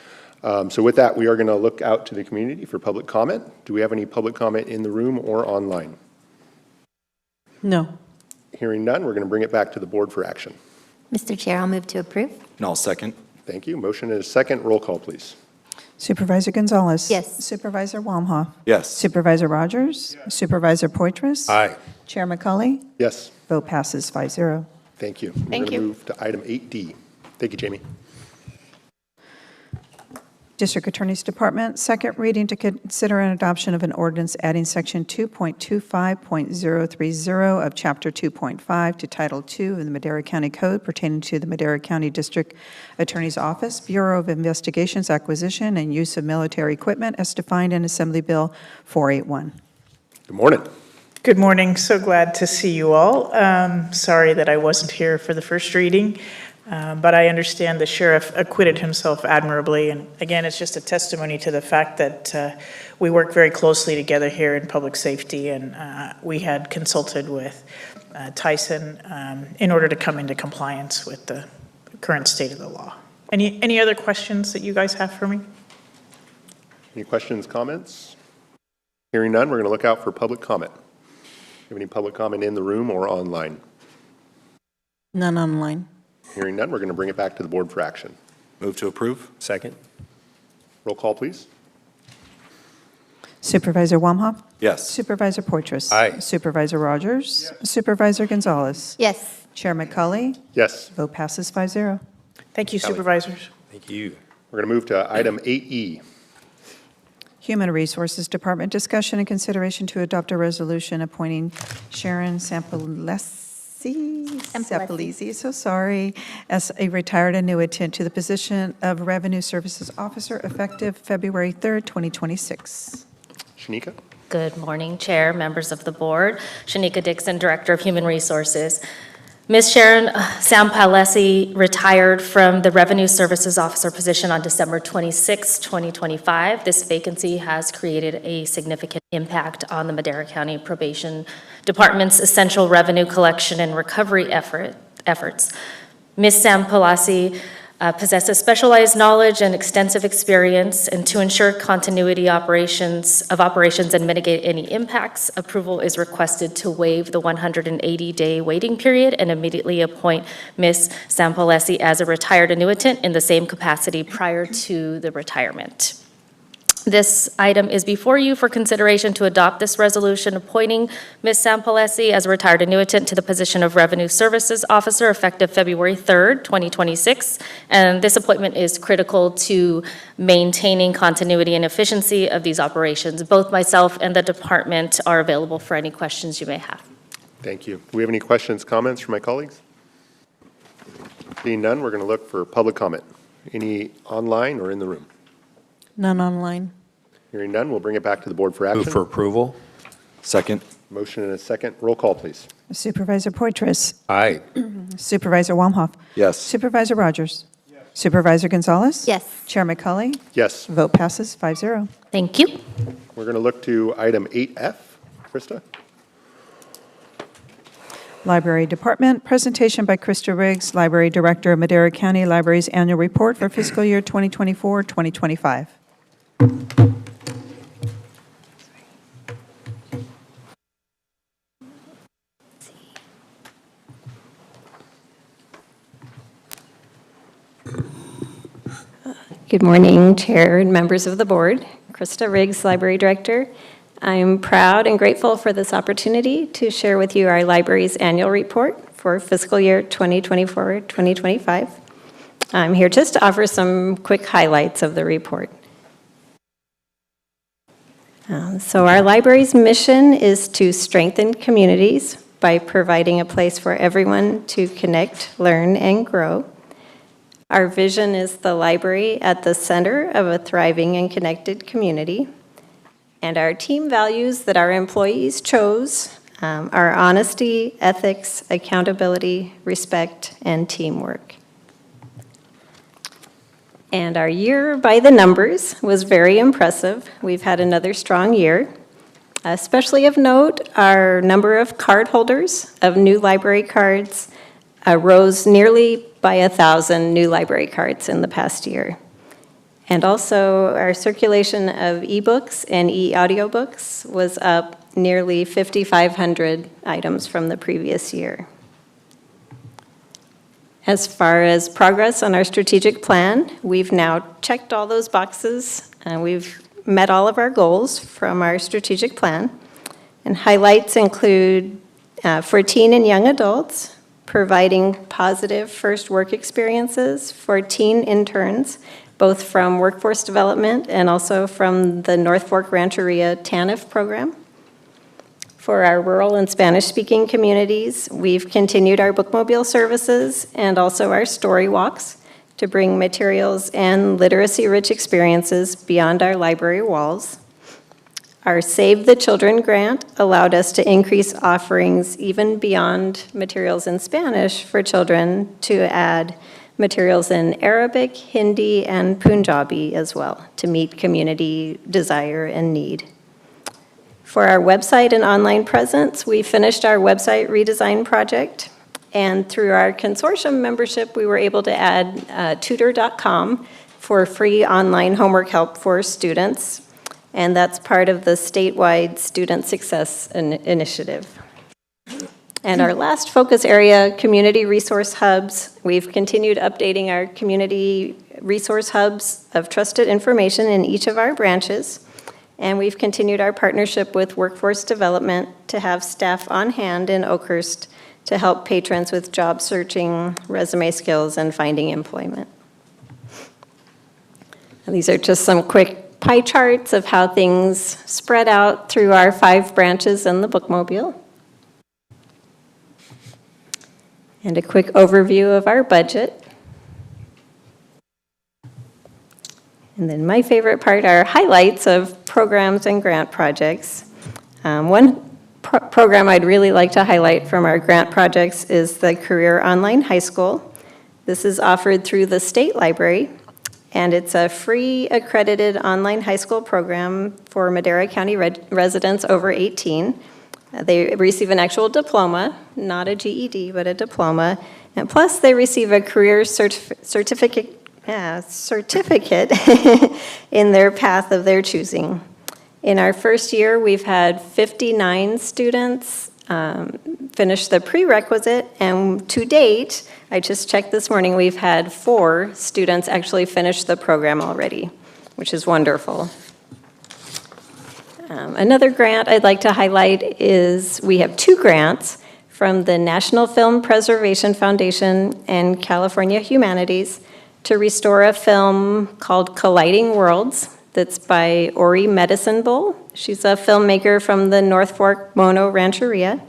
Speaker 1: So with that, we are going to look out to the community for public comment. Do we have any public comment in the room or online?
Speaker 18: No.
Speaker 1: Hearing none, we're going to bring it back to the board for action.
Speaker 8: Mr. Chair, I'll move to approve.
Speaker 10: And I'll second.
Speaker 1: Thank you. Motion and a second. Roll call, please.
Speaker 3: Supervisor Gonzalez.
Speaker 8: Yes.
Speaker 3: Supervisor Walmhoff.
Speaker 10: Yes.
Speaker 3: Supervisor Rogers. Supervisor Poitras.
Speaker 1: Aye.
Speaker 3: Chair McCauley.
Speaker 1: Yes.
Speaker 3: Vote passes 5-0.
Speaker 1: Thank you.
Speaker 15: Thank
Speaker 1: We're going to
Speaker 15: you.
Speaker 1: move to item 8D. Thank you, Jamie.
Speaker 3: District Attorney's Department, second reading to consider an adoption of an ordinance adding Section 2.25.030 of Chapter 2.5 to Title II of the Madera County Code pertaining to the Madera County District Attorney's Office, Bureau of Investigation's acquisition and use of military equipment as defined in Assembly Bill 481.
Speaker 1: Good morning.
Speaker 20: Good morning. So glad to see you all. Sorry that I wasn't here for the first reading. But I understand the sheriff acquitted himself admirably. And again, it's just a testimony to the fact that we work very closely together here in public safety. And we had consulted with Tyson in order to come into compliance with the current state of the law. Any other questions that you guys have for me?
Speaker 1: Any questions, comments? Hearing none, we're going to look out for public comment. Do you have any public comment in the room or online?
Speaker 18: None online.
Speaker 1: Hearing none, we're going to bring it back to the board for action.
Speaker 10: Move to approve.
Speaker 1: Second. Roll call, please.
Speaker 3: Supervisor Walmhoff.
Speaker 10: Yes.
Speaker 3: Supervisor Poitras.
Speaker 1: Aye.
Speaker 3: Supervisor Rogers. Supervisor Gonzalez.
Speaker 8: Yes.
Speaker 3: Chair McCauley.
Speaker 1: Yes.
Speaker 3: Vote passes 5-0.
Speaker 20: Thank you, supervisors.
Speaker 1: Thank you. We're going to move to item 8E.
Speaker 3: Human Resources Department, discussion and consideration to adopt a resolution appointing Sharon Sampalese, so sorry, as a retired annuitant to the position of Revenue Services Officer effective February 3rd, 2026.
Speaker 1: Shanika?
Speaker 21: Good morning, Chair, members of the board. Shanika Dixon, Director of Human Resources. Ms. Sharon Sampalese retired from the Revenue Services Officer position on December 26, 2025. This vacancy has created a significant impact on the Madera County Probation Department's essential revenue collection and recovery efforts. Ms. Sampalese possesses specialized knowledge and extensive experience, and to ensure continuity operations and mitigate any impacts, approval is requested to waive the 180-day waiting period and immediately appoint Ms. Sampalese as a retired annuitant in the same capacity prior to the retirement. This item is before you for consideration to adopt this resolution appointing Ms. Sampalese as a retired annuitant to the position of Revenue Services Officer effective February 3rd, 2026. And this appointment is critical to maintaining continuity and efficiency of these operations. Both myself and the department are available for any questions you may have.
Speaker 1: Thank you. Do we have any questions, comments from my colleagues? Being none, we're going to look for public comment. Any online or in the room?
Speaker 18: None online.
Speaker 1: Hearing none, we'll bring it back to the board for action.
Speaker 10: Move for approval. Second.
Speaker 1: Motion and a second. Roll call, please.
Speaker 3: Supervisor Poitras.
Speaker 1: Aye.
Speaker 3: Supervisor Walmhoff.
Speaker 10: Yes.
Speaker 3: Supervisor Rogers. Supervisor Gonzalez.
Speaker 8: Yes.
Speaker 3: Chair McCauley.
Speaker 1: Yes.
Speaker 3: Vote passes 5-0.
Speaker 21: Thank you.
Speaker 1: We're going to look to item 8F. Krista?
Speaker 3: Library Department, presentation by Krista Riggs, Library Director of Madera County Library's Annual Report for fiscal year 2024-2025.
Speaker 22: Good morning, Chair and members of the board. Krista Riggs, Library Director. I'm proud and grateful for this opportunity to share with you our library's annual report for fiscal year 2024-2025. I'm here just to offer some quick highlights of the report. So our library's mission is to strengthen communities by providing a place for everyone to connect, learn, and grow. Our vision is the library at the center of a thriving and connected community. And our team values that our employees chose are honesty, ethics, accountability, respect, and teamwork. And our year by the numbers was very impressive. We've had another strong year. Especially of note, our number of card holders of new library cards rose nearly by 1,000 new library cards in the past year. And also, our circulation of ebooks and e-audiobooks was up nearly 5,500 items from the previous year. As far as progress on our strategic plan, we've now checked all those boxes, and we've met all of our goals from our strategic plan. And highlights include for teen and young adults, providing positive first work experiences for teen interns, both from workforce development and also from the North Fork Rancheria TANF program. For our rural and Spanish-speaking communities, we've continued our bookmobile services and also our story walks to bring materials and literacy-rich experiences beyond our library walls. Our Save the Children grant allowed us to increase offerings even beyond materials in Spanish for children to add materials in Arabic, Hindi, and Punjabi as well to meet community desire and need. For our website and online presence, we finished our website redesign project, and through our consortium membership, we were able to add tutor.com for free online homework help for students, and that's part of the statewide Student Success Initiative. And our last focus area, community resource hubs. We've continued updating our community resource hubs of trusted information in each of our branches. And we've continued our partnership with Workforce Development to have staff on hand in Oakhurst to help patrons with job searching, resume skills, and finding employment. And these are just some quick pie charts of how things spread out through our 5 branches and the bookmobile. And a quick overview of our budget. And then my favorite part are highlights of programs and grant projects. One program I'd really like to highlight from our grant projects is the Career Online High School. This is offered through the State Library, and it's a free accredited online high school program for Madera County residents over 18. They receive an actual diploma, not a GED, but a diploma, and plus they receive a career certificate in their path of their choosing. In our first year, we've had 59 students finish the prerequisite, and to date, I just checked this morning, we've had 4 students actually finish the program already, which is wonderful. Another grant I'd like to highlight is we have 2 grants from the National Film Preservation Foundation and California Humanities to restore a film called Colliding Worlds that's by Ori Medicine Bowl. She's a filmmaker from the North Fork Mono Rancheria.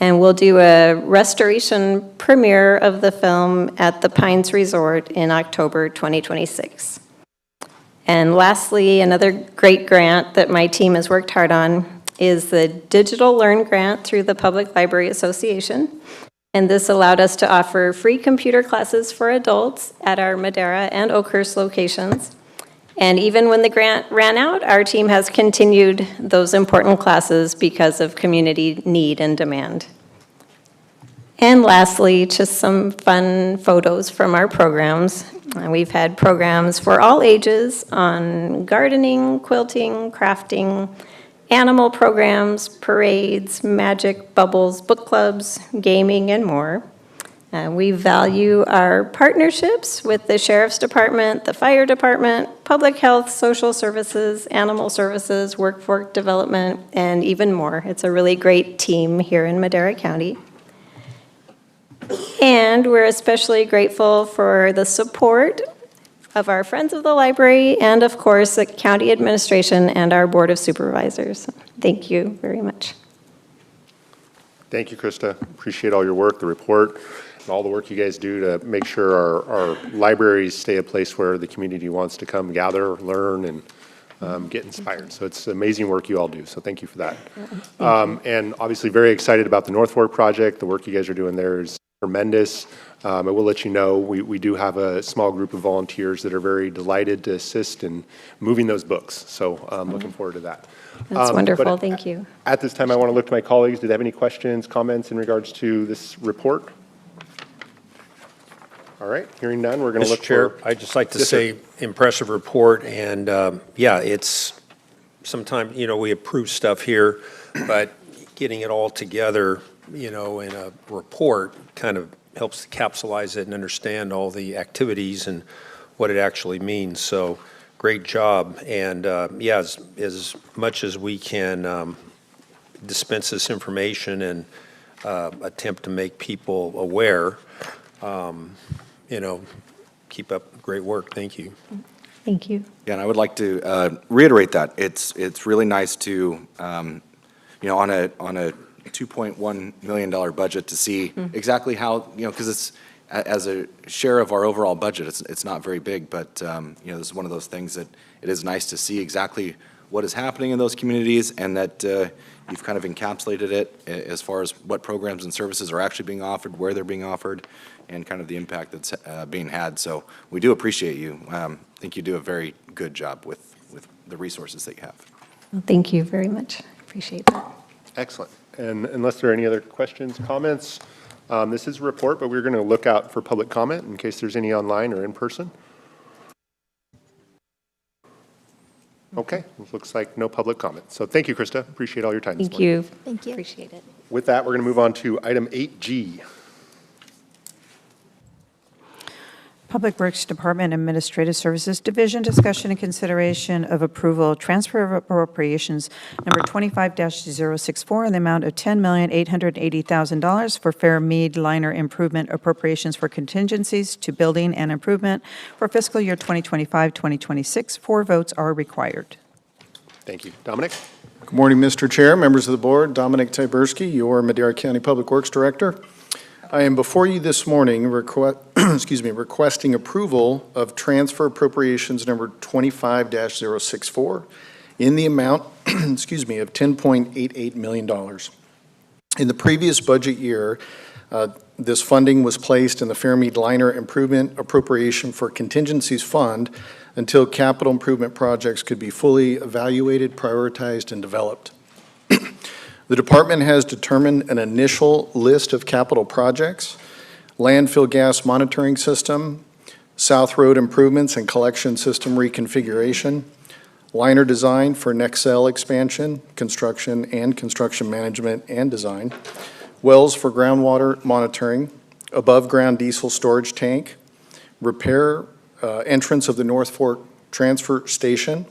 Speaker 22: And we'll do a restoration premiere of the film at the Pines Resort in October 2026. And lastly, another great grant that my team has worked hard on is the Digital Learn Grant through the Public Library Association. And this allowed us to offer free computer classes for adults at our Madera and Oakhurst locations. And even when the grant ran out, our team has continued those important classes because of community need and demand. And lastly, just some fun photos from our programs. We've had programs for all ages on gardening, quilting, crafting, animal programs, parades, magic, bubbles, book clubs, gaming, and more. We value our partnerships with the Sheriff's Department, the Fire Department, Public Health, Social Services, Animal Services, Workforce Development, and even more. It's a really great team here in Madera County. And we're especially grateful for the support of our Friends of the Library and, of course, the County Administration and our Board of Supervisors. Thank you very much.
Speaker 1: Thank you, Krista. Appreciate all your work, the report, and all the work you guys do to make sure our libraries stay a place where the community wants to come gather, learn, and get inspired. So it's amazing work you all do, so thank you for that. And obviously very excited about the North Fork project. The work you guys are doing there is tremendous. I will let you know, we do have a small group of volunteers that are very delighted to assist in moving those books. So I'm looking forward to that.
Speaker 22: That's wonderful,
Speaker 1: but
Speaker 22: thank you.
Speaker 1: At this time, I want to look to my colleagues. Do they have any questions, comments in regards to this report? All right, hearing none, we're going to look
Speaker 12: Mr. Chair,
Speaker 1: for...
Speaker 12: I'd just like to
Speaker 1: Yes, sir.
Speaker 12: say impressive report, and yeah, it's sometimes, we approve stuff here, but getting it all together, in a report kind of helps to capsulize it and understand all the activities and what it actually means. So great job. And yeah, as much as we can dispense this information and attempt to make people aware, keep up great work. Thank you.
Speaker 22: Thank you.
Speaker 10: Yeah, and I would like to reiterate that. It's really nice to, on a $2.1 million budget to see exactly how, because it's, as a share of our overall budget, it's not very big, but, this is one of those things that it is nice to see exactly what is happening in those communities, and that you've kind of encapsulated it as far as what programs and services are actually being offered, where they're being offered, and kind of the impact that's being had. So we do appreciate you. I think you do a very good job with the resources that you have.
Speaker 22: Well, thank you very much. Appreciate that.
Speaker 1: Excellent. And unless there are any other questions, comments, this is a report, but we're going to look out for public comment in case there's any online or in person. Okay, it looks like no public comment. So thank you, Krista. Appreciate all your time this
Speaker 22: Thank
Speaker 1: morning.
Speaker 22: you.
Speaker 8: Thank you.
Speaker 22: Appreciate it.
Speaker 1: With that, we're going to move on to item 8G.
Speaker 3: Public Works Department Administrative Services Division, discussion and consideration of approval, transfer of appropriations number 25-064 in the amount of $10,880,000 for Fair Mead Liner Improvement appropriations for contingencies to building and improvement for fiscal year 2025-2026. 4 votes are required.
Speaker 1: Thank you. Dominic?
Speaker 5: Good morning, Mr. Chair, members of the board. Dominic Tyberski, your Madera County Public Works Director. I am before you this morning requesting approval of transfer appropriations number 25-064 in the amount, of $10.88 million. In the previous budget year, this funding was placed in the Fairmead Liner Improvement Appropriation for Contingencies Fund until capital improvement projects could be fully evaluated, prioritized, and developed. The department has determined an initial list of capital projects: landfill gas monitoring system, South Road improvements and collection system reconfiguration, liner design for Nexel expansion, construction management and design, wells for groundwater monitoring, above-ground diesel storage tank, repair entrance of the North Fork transfer station,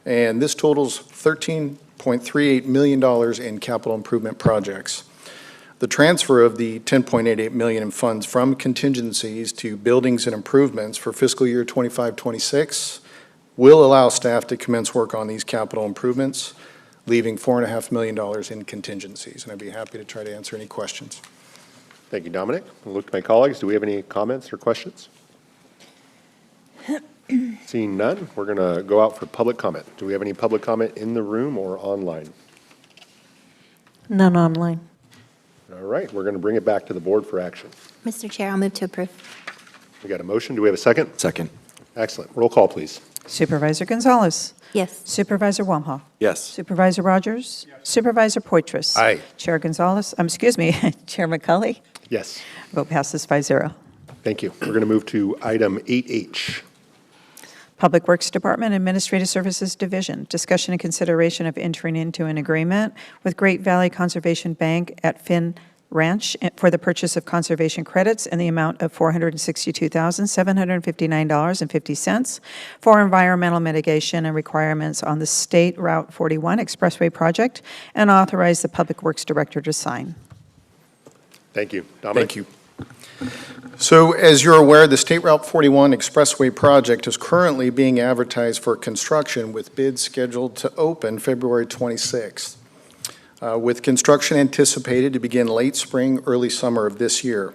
Speaker 5: and this totals $13.38 million in capital improvement projects. The transfer of the $10.88 million in funds from contingencies to buildings and improvements for fiscal year 25-26 will allow staff to commence work on these capital improvements, leaving $4.5 million in contingencies. And I'd be happy to try to answer any questions.
Speaker 1: Thank you, Dominic. I'll look to my colleagues. Do we have any comments or questions? Seeing none, we're going to go out for public comment. Do we have any public comment in the room or online?
Speaker 18: None online.
Speaker 1: All right, we're going to bring it back to the board for action.
Speaker 8: Mr. Chair, I'll move to approve.
Speaker 1: We got a motion. Do we have a second?
Speaker 10: Second.
Speaker 1: Excellent. Roll call, please.
Speaker 3: Supervisor Gonzalez.
Speaker 8: Yes.
Speaker 3: Supervisor Wamhaugh.
Speaker 10: Yes.
Speaker 3: Supervisor Rogers. Supervisor Poitras.
Speaker 12: Aye.
Speaker 3: Chair Gonzalez, Chair McCulley.
Speaker 1: Yes.
Speaker 3: Vote passes 5-0.
Speaker 1: Thank you. We're going to move to item 8H.
Speaker 3: Public Works Department Administrative Services Division, discussion and consideration of entering into an agreement with Great Valley Conservation Bank at Finn Ranch for the purchase of conservation credits in the amount of $462,759.50 for environmental mitigation and requirements on the State Route 41 Expressway project, and authorize the Public Works Director to sign.
Speaker 1: Thank you. Dominic?
Speaker 5: Thank you. So as you're aware, the State Route 41 Expressway project is currently being advertised for construction with bids scheduled to open February 26th. with construction anticipated to begin late spring, early summer of this year.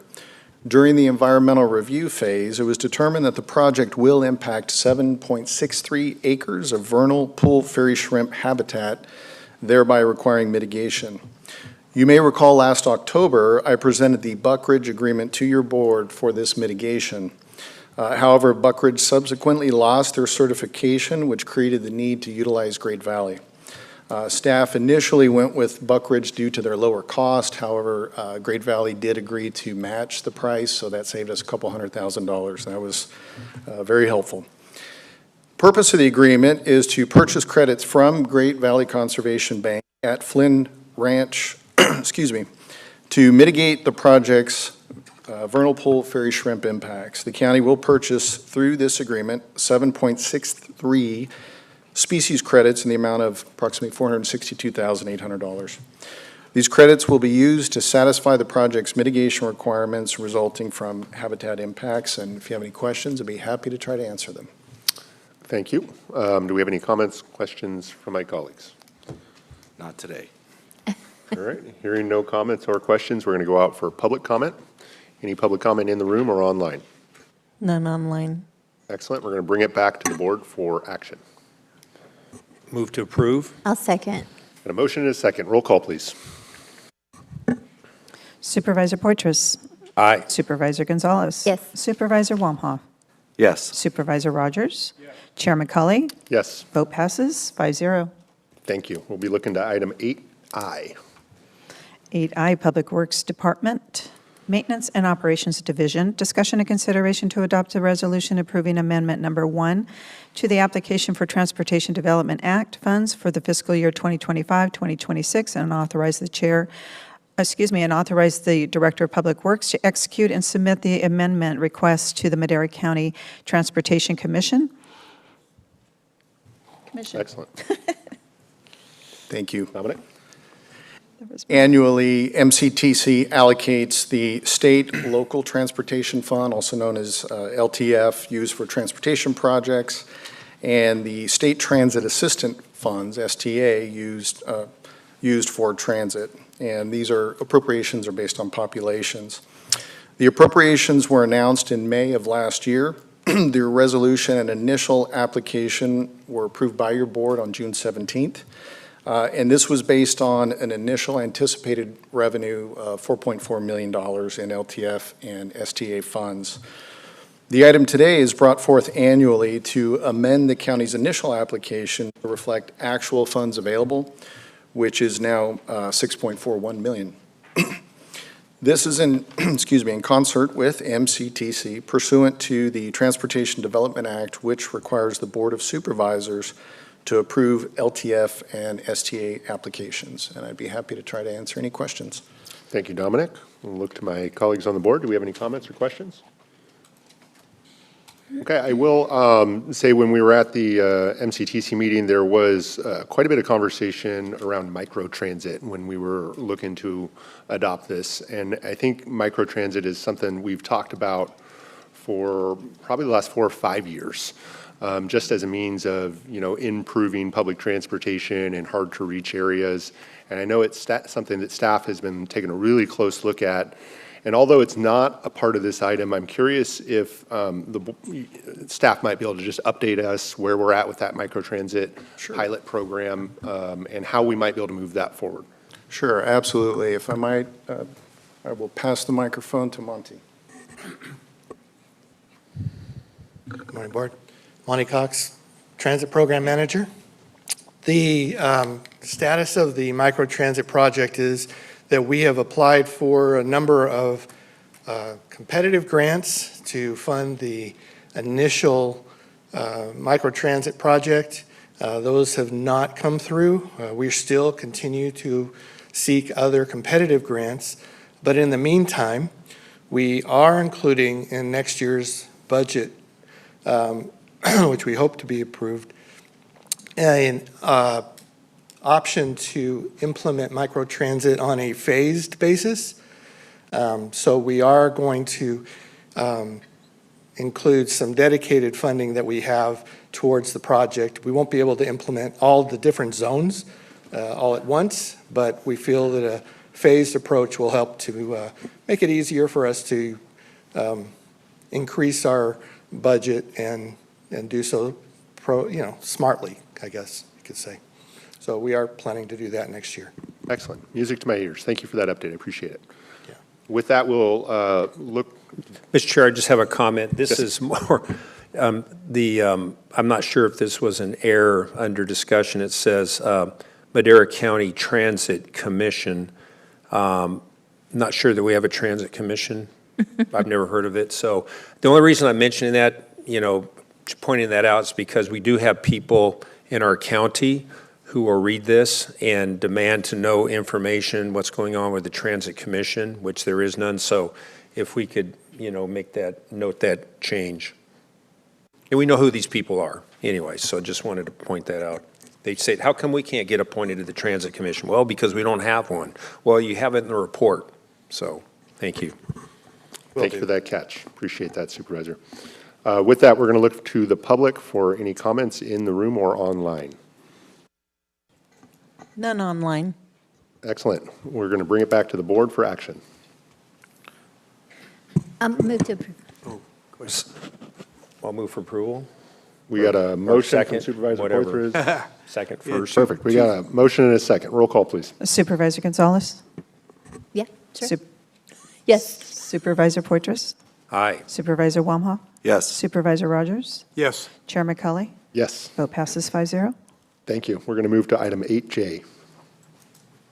Speaker 5: During the environmental review phase, it was determined that the project will impact 7.63 acres of vernal pool fairy shrimp habitat, thereby requiring mitigation. You may recall last October, I presented the Buck Ridge Agreement to your board for this mitigation. However, Buck Ridge subsequently lost their certification, which created the need to utilize Great Valley. Staff initially went with Buck Ridge due to their lower cost. However, Great Valley did agree to match the price, so that saved us a couple $100,000. That was very helpful. Purpose of the agreement is to purchase credits from Great Valley Conservation Bank at Flynn Ranch, to mitigate the project's vernal pool fairy shrimp impacts. The county will purchase through this agreement 7.63 species credits in the amount of approximately $462,800. These credits will be used to satisfy the project's mitigation requirements resulting from habitat impacts, and if you have any questions, I'd be happy to try to answer them.
Speaker 1: Thank you. Do we have any comments, questions from my colleagues?
Speaker 10: Not today.
Speaker 1: All right, hearing no comments or questions, we're going to go out for public comment. Any public comment in the room or online?
Speaker 18: None online.
Speaker 1: Excellent. We're going to bring it back to the board for action.
Speaker 12: Move to approve.
Speaker 8: I'll second.
Speaker 1: And a motion and a second. Roll call, please.
Speaker 3: Supervisor Poitras.
Speaker 12: Aye.
Speaker 3: Supervisor Gonzalez.
Speaker 8: Yes.
Speaker 3: Supervisor Wamhaugh.
Speaker 10: Yes.
Speaker 3: Supervisor Rogers. Chairman Cully.
Speaker 1: Yes.
Speaker 3: Vote passes 5-0.
Speaker 1: Thank you. We'll be looking to item 8I.
Speaker 3: 8I, Public Works Department, Maintenance and Operations Division. Discussion and consideration to adopt a resolution approving Amendment Number 1 to the application for Transportation Development Act funds for the fiscal year 2025-2026 and authorize the Director of Public Works to execute and submit the amendment request to the Madera County Transportation Commission.
Speaker 1: Excellent.
Speaker 5: Thank you.
Speaker 1: Dominic?
Speaker 5: Annually, MCTC allocates the State Local Transportation Fund, also known as LTF, used for transportation projects, and the State Transit Assistant Funds, STA, used for transit. And these appropriations are based on populations. The appropriations were announced in May of last year. The resolution and initial application were approved by your board on June 17th. And this was based on an initial anticipated revenue of $4.4 million in LTF and STA funds. The item today is brought forth annually to amend the county's initial application to reflect actual funds available, which is now $6.41 million. This is in concert with MCTC pursuant to the Transportation Development Act, which requires the Board of Supervisors to approve LTF and STA applications. And I'd be happy to try to answer any questions.
Speaker 1: Thank you, Dominic. We'll look to my colleagues on the board. Do we have any comments or questions? Okay, I will say when we were at the MCTC meeting, there was quite a bit of conversation around microtransit when we were looking to adopt this. And I think microtransit is something we've talked about for probably the last 4 or 5 years, just as a means of, improving public transportation in hard-to-reach areas. And I know it's something that staff has been taking a really close look at. And although it's not a part of this item, I'm curious if the staff might be able to just update us where we're at with that microtransit pilot program and how we might be able to move that forward.
Speaker 5: Sure, absolutely. If I might, I will pass the microphone to Monty.
Speaker 6: Good morning, Board. Monty Cox, Transit Program Manager. The status of the microtransit project is that we have applied for a number of competitive grants to fund the initial microtransit project. Those have not come through. We still continue to seek other competitive grants, but in the meantime, we are including in next year's budget, which we hope to be approved, an option to implement microtransit on a phased basis. So we are going to include some dedicated funding that we have towards the project. We won't be able to implement all the different zones all at once, but we feel that a phased approach will help to make it easier for us to increase our budget and do so smartly, I guess you could say. So we are planning to do that next year.
Speaker 1: Excellent. Music to my ears. Thank you for that update. I appreciate it. With that, we'll look.
Speaker 12: Mr. Chair, I just have a comment. This
Speaker 1: Yes.
Speaker 12: is more, I'm not sure if this was an error under discussion. It says Madera County Transit Commission. Not sure that we have a transit commission. I've never heard of it. So the only reason I'm mentioning that, pointing that out is because we do have people in our county who will read this and demand to know information, what's going on with the Transit Commission, which there is none. So if we could, note that change. And we know who these people are anyway, so just wanted to point that out. They say, how come we can't get appointed to the Transit Commission? Well, because we don't have one. Well, you have it in the report. So, thank you.
Speaker 1: Thank you for that catch. Appreciate that, Supervisor. With that, we're going to look to the public for any comments in the room or online.
Speaker 18: None online.
Speaker 1: Excellent. We're going to bring it back to the board for action.
Speaker 8: Move to approve.
Speaker 12: I'll move for approval.
Speaker 1: We got a motion from
Speaker 12: second,
Speaker 1: Supervisor
Speaker 12: whatever.
Speaker 1: Poitras.
Speaker 12: Second, first.
Speaker 1: Perfect. We got a motion and a second. Roll call, please.
Speaker 3: Supervisor Gonzalez?
Speaker 8: Yeah, sure.
Speaker 3: Sup-
Speaker 8: Yes.
Speaker 3: Supervisor Poitras?
Speaker 12: Aye.
Speaker 3: Supervisor Wamhaugh?
Speaker 10: Yes.
Speaker 3: Supervisor Rogers?
Speaker 4: Yes.
Speaker 3: Chair McCully?
Speaker 1: Yes.
Speaker 3: Vote passes 5-0.
Speaker 1: Thank you. We're going to move to item 8J.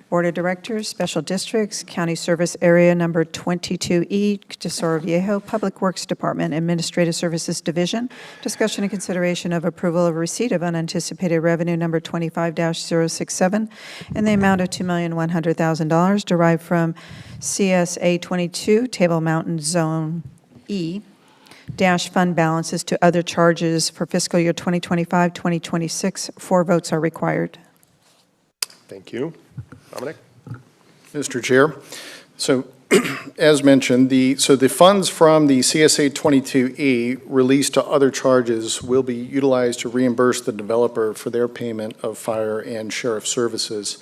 Speaker 3: Board of Directors, Special Districts, County Service Area Number 22E, Tesoro Viejo, Public Works Department, Administrative Services Division. Discussion and consideration of approval of receipt of unanticipated revenue number 25-067 in the amount of $2,100,000 derived from CSA 22, Table Mountain Zone E, dash fund balances to other charges for fiscal year 2025-2026. 4 votes are required.
Speaker 1: Thank you. Dominic?
Speaker 5: Mr. Chair, so as mentioned, the funds from the CSA 22E released to other charges will be utilized to reimburse the developer for their payment of fire and sheriff services.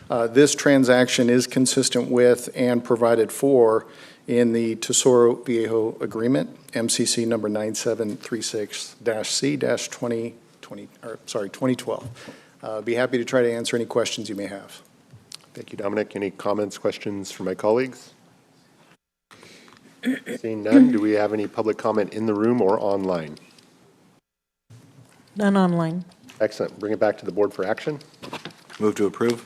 Speaker 5: This transaction is consistent with and provided for in the Tesoro Viejo Agreement, MCC number 9736-C-2012. Be happy to try to answer any questions you may have.
Speaker 1: Thank you, Dominic. Any comments, questions from my colleagues? Seeing none, do we have any public comment in the room or online?
Speaker 18: None online.
Speaker 1: Excellent. Bring it back to the board for action.
Speaker 10: Move to approve.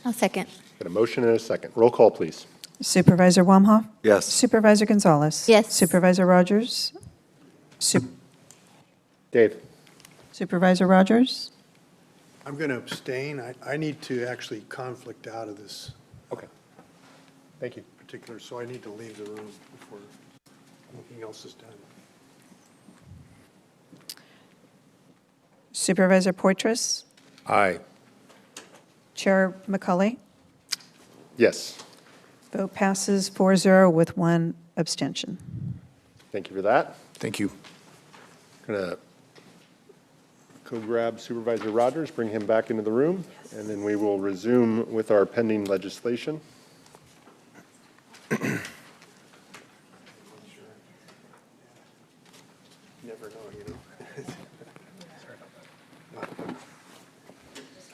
Speaker 8: I'll second.
Speaker 1: Got a motion and a second. Roll call, please.
Speaker 3: Supervisor Wamhaugh?
Speaker 10: Yes.
Speaker 3: Supervisor Gonzalez?
Speaker 8: Yes.
Speaker 3: Supervisor Rogers?
Speaker 1: Dave?
Speaker 3: Supervisor Rogers?
Speaker 4: I'm going to abstain. I need to actually conflict out of this
Speaker 1: Okay. Thank you.
Speaker 4: particular, so I need to leave the room before anything else is done.
Speaker 3: Supervisor Poitras?
Speaker 12: Aye.
Speaker 3: Chair McCully?
Speaker 1: Yes.
Speaker 3: Vote passes 4-0 with 1 abstention.
Speaker 1: Thank you for that.
Speaker 5: Thank you.
Speaker 1: Going to go grab Supervisor Rogers, bring him back into the room, and then we will resume with our pending legislation.
Speaker 4: Never know, you know. I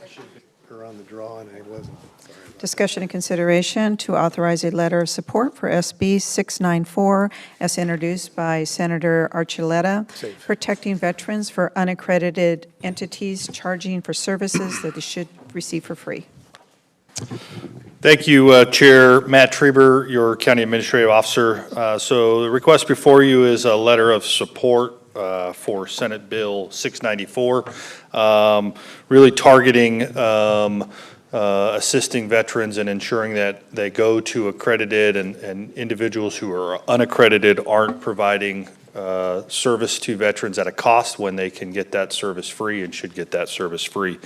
Speaker 4: should have been her on the draw, and I wasn't. Sorry.
Speaker 3: Discussion and consideration to authorize a letter of support for SB 694 as introduced by Senator Archuleta, protecting veterans for unaccredited entities charging for services that they should receive for free.
Speaker 2: Thank you, Chair Matt Trieber, your County Administrative Officer. So the request before you is a letter of support for Senate Bill 694, really targeting assisting veterans and ensuring that they go to accredited and individuals who are unaccredited aren't providing service to veterans at a cost when they can get that service free and should get that service free.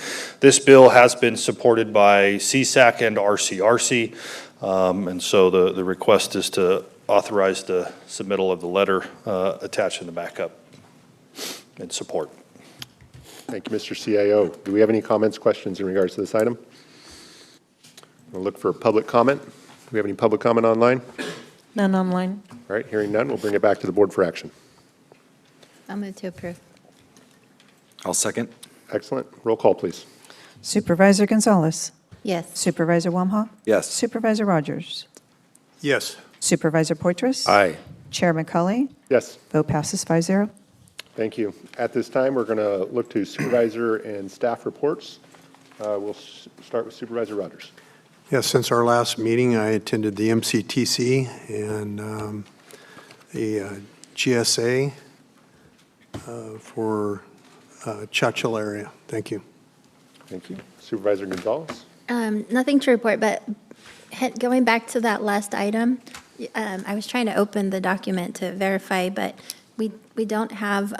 Speaker 2: This bill has been supported by CSAC and RCRC, and so the request is to authorize the submittal of the letter attached in the backup in support.
Speaker 1: Thank you, Mr. CIO. Do we have any comments, questions in regards to this item? We'll look for public comment. Do we have any public comment online?
Speaker 18: None online.
Speaker 1: All right, hearing none, we'll bring it back to the board for action.
Speaker 8: I'll move to approve.
Speaker 10: I'll second.
Speaker 1: Excellent. Roll call, please.
Speaker 3: Supervisor Gonzalez.
Speaker 8: Yes.
Speaker 3: Supervisor Wamhaugh.
Speaker 10: Yes.
Speaker 3: Supervisor Rogers.
Speaker 4: Yes.
Speaker 3: Supervisor Poitras.
Speaker 12: Aye.
Speaker 3: Chairman Cully.
Speaker 1: Yes.
Speaker 3: Vote passes 5-0.
Speaker 1: Thank you. At this time, we're going to look to supervisor and staff reports. We'll start with Supervisor Rogers.
Speaker 4: Yeah, since our last meeting, I attended the MCTC and the GSA for Churchill area. Thank you.
Speaker 1: Thank you. Supervisor Gonzalez.
Speaker 8: Nothing to report, but going back to that last item, I was trying to open the document to verify, but we don't have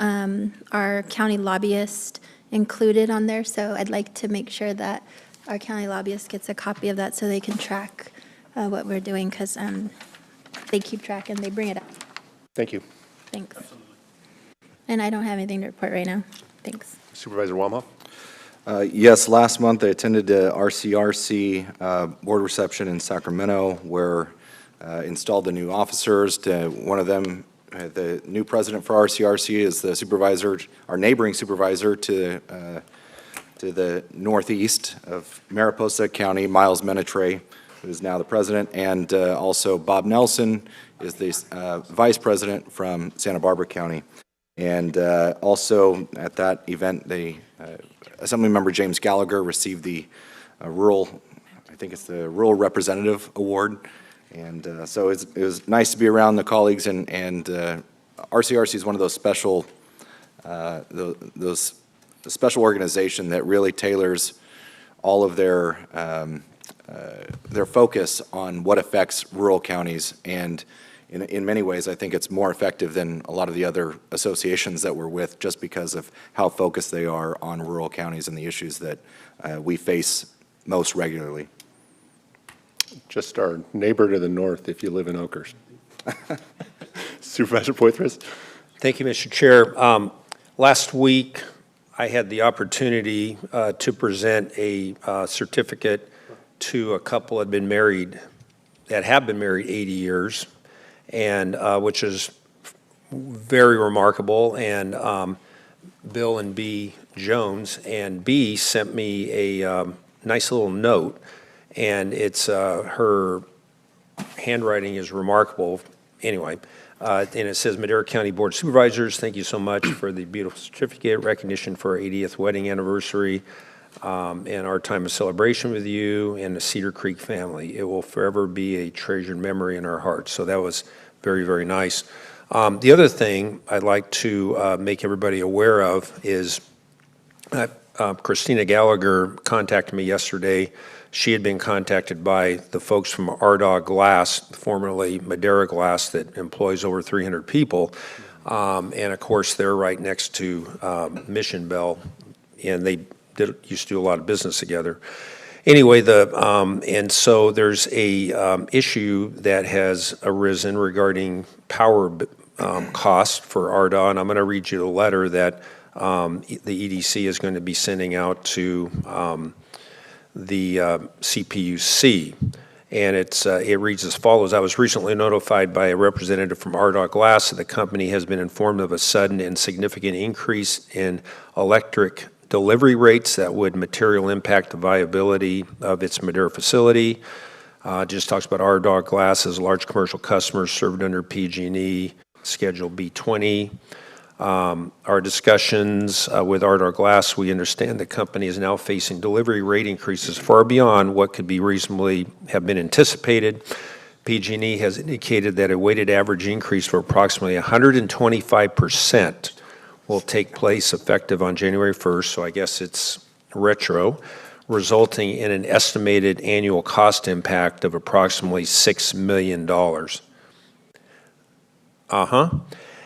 Speaker 8: our county lobbyist included on there, so I'd like to make sure that our county lobbyist gets a copy of that so they can track what we're doing, because they keep track and they bring it up.
Speaker 1: Thank you.
Speaker 8: Thanks. And I don't have anything to report right now. Thanks.
Speaker 1: Supervisor Wamhaugh.
Speaker 10: Yes, last month I attended the RCRC board reception in Sacramento where installed the new officers. One of them, the new president for RCRC is the supervisor, our neighboring supervisor to the northeast of Mariposa County, Miles Menetre, who is now the president, and also Bob Nelson is the vice president from Santa Barbara County. And also at that event, Assemblymember James Gallagher received the rural, I think it's the Rural Representative Award. And so it was nice to be around the colleagues, and RCRC is one of those special, those special organization that really tailors all of their focus on what affects rural counties. And in many ways, I think it's more effective than a lot of the other associations that we're with, just because of how focused they are on rural counties and the issues that we face most regularly.
Speaker 1: Just our neighbor to the north if you live in Oakers. Supervisor Poitras.
Speaker 12: Thank you, Mr. Chair. Last week, I had the opportunity to present a certificate to a couple that have been married 80 years, and which is very remarkable. And Bill and B. Jones, and B sent me a nice little note, and it's her handwriting is remarkable. Anyway, and it says, Madera County Board of Supervisors, thank you so much for the beautiful certificate, recognition for our 80th wedding anniversary, and our time of celebration with you and the Cedar Creek family. It will forever be a treasured memory in our hearts. So that was very, very nice. The other thing I'd like to make everybody aware of is Christina Gallagher contacted me yesterday. She had been contacted by the folks from Ardagh Glass, formerly Madera Glass, that employs over 300 people. And of course, they're right next to Mission Bell, and they used to do a lot of business together. Anyway, and so there's a issue that has arisen regarding power costs for Ardagh, and I'm going to read you the letter that the EDC is going to be sending out to the CPUC, and it reads as follows. I was recently notified by a representative from Ardagh Glass that the company has been informed of a sudden and significant increase in electric delivery rates that would materially impact the viability of its Madera facility. Just talks about Ardagh Glass as large commercial customers served under PG&E Schedule B20. Our discussions with Ardagh Glass, we understand the company is now facing delivery rate increases far beyond what could be reasonably have been anticipated. PG&E has indicated that a weighted average increase for approximately 125% will take place effective on January 1st, so I guess it's retro, resulting in an estimated annual cost impact of approximately $6 million.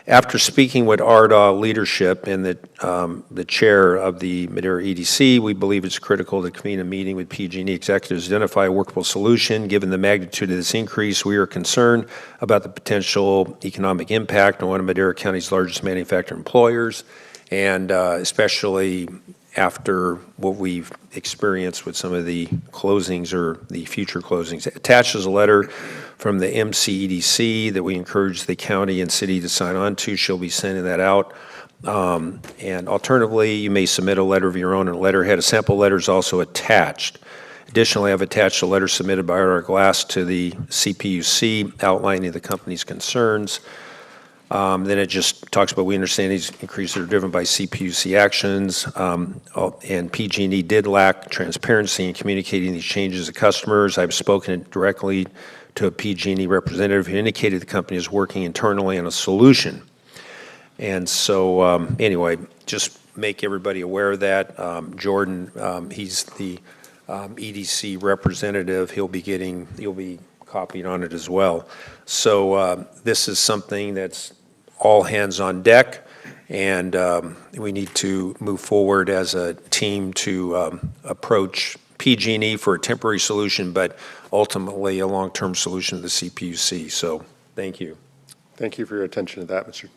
Speaker 12: After speaking with Ardagh leadership and the chair of the Madera EDC, we believe it's critical to convene a meeting with PG&E executives to identify a workable solution. Given the magnitude of this increase, we are concerned about the potential economic impact on one of Madera County's largest manufacturing employers. And especially after what we've experienced with some of the closings or the future closings. Attached is a letter from the MCEDC that we encourage the county and city to sign on to. She'll be sending that out. And alternatively, you may submit a letter of your own and a letterhead. A sample letter is also attached. Additionally, I've attached a letter submitted by our Glass to the CPUC outlining the company's concerns. Then it just talks about, we understand these increases are driven by CPUC actions, and PG&E did lack transparency in communicating these changes to customers. I've spoken directly to a PG&E representative who indicated the company is working internally on a solution. And so, anyway, just make everybody aware of that. Jordan, he's the EDC representative. He'll be copied on it as well. So this is something that's all hands on deck, and we need to move forward as a team to approach PG&E for a temporary solution, but ultimately a long-term solution to the CPUC. So thank you.
Speaker 1: Thank you for your attention to that, Mr.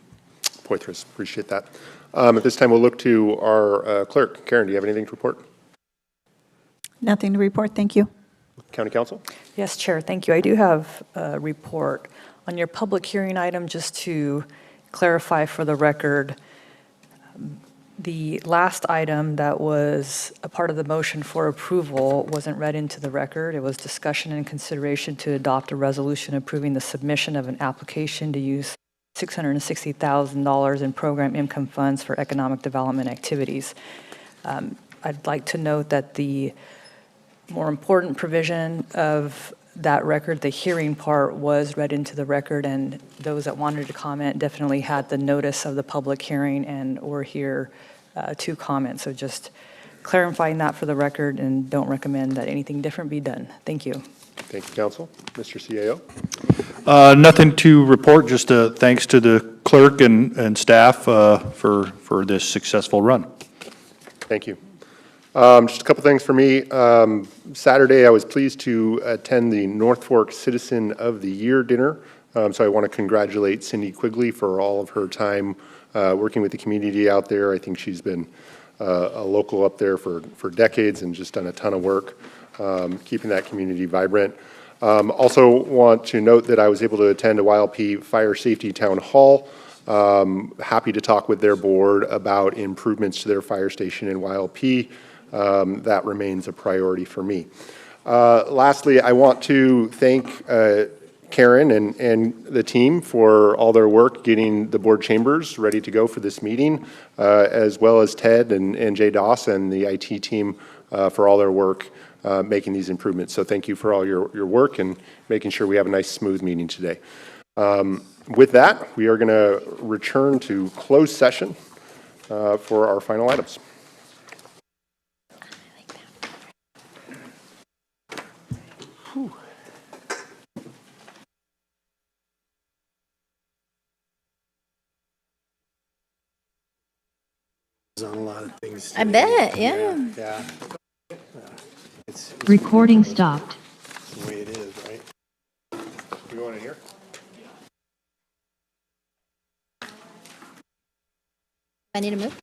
Speaker 1: Poitras. Appreciate that. At this time, we'll look to our clerk. Karen, do you have anything to report?
Speaker 3: Nothing to report, thank you.
Speaker 1: County Council?
Speaker 7: Yes, Chair, thank you. I do have a report on your public hearing item, just to clarify for the record. The last item that was a part of the motion for approval wasn't read into the record. It was discussion and consideration to adopt a resolution approving the submission of an application to use $660,000 in program income funds for economic development activities. I'd like to note that the more important provision of that record, the hearing part, was read into the record, and those that wanted to comment definitely had the notice of the public hearing and were here to comment. So just clarifying that for the record, and don't recommend that anything different be done. Thank you.
Speaker 1: Thank you, Council. Mr. CAO?
Speaker 2: Nothing to report, just thanks to the clerk and staff for this successful run.
Speaker 1: Thank you. Just a couple things for me. Saturday, I was pleased to attend the North Fork Citizen of the Year dinner. So I want to congratulate Cindy Quigley for all of her time working with the community out there. I think she's been a local up there for decades and just done a ton of work keeping that community vibrant. Also want to note that I was able to attend a YLP Fire Safety Town Hall. Happy to talk with their board about improvements to their fire station in YLP. That remains a priority for me. Lastly, I want to thank Karen and the team for all their work getting the board chambers ready to go for this meeting, as well as Ted and Jay Doss and the IT team for all their work making these improvements. So thank you for all your work and making sure we have a nice, smooth meeting today. With that, we are going to return to closed session for our final items.
Speaker 4: On a lot of things.
Speaker 8: I bet, yeah.
Speaker 4: Yeah. It's
Speaker 9: Recording stopped.
Speaker 4: the way it is, right?
Speaker 1: You want to hear?
Speaker 8: I need to move.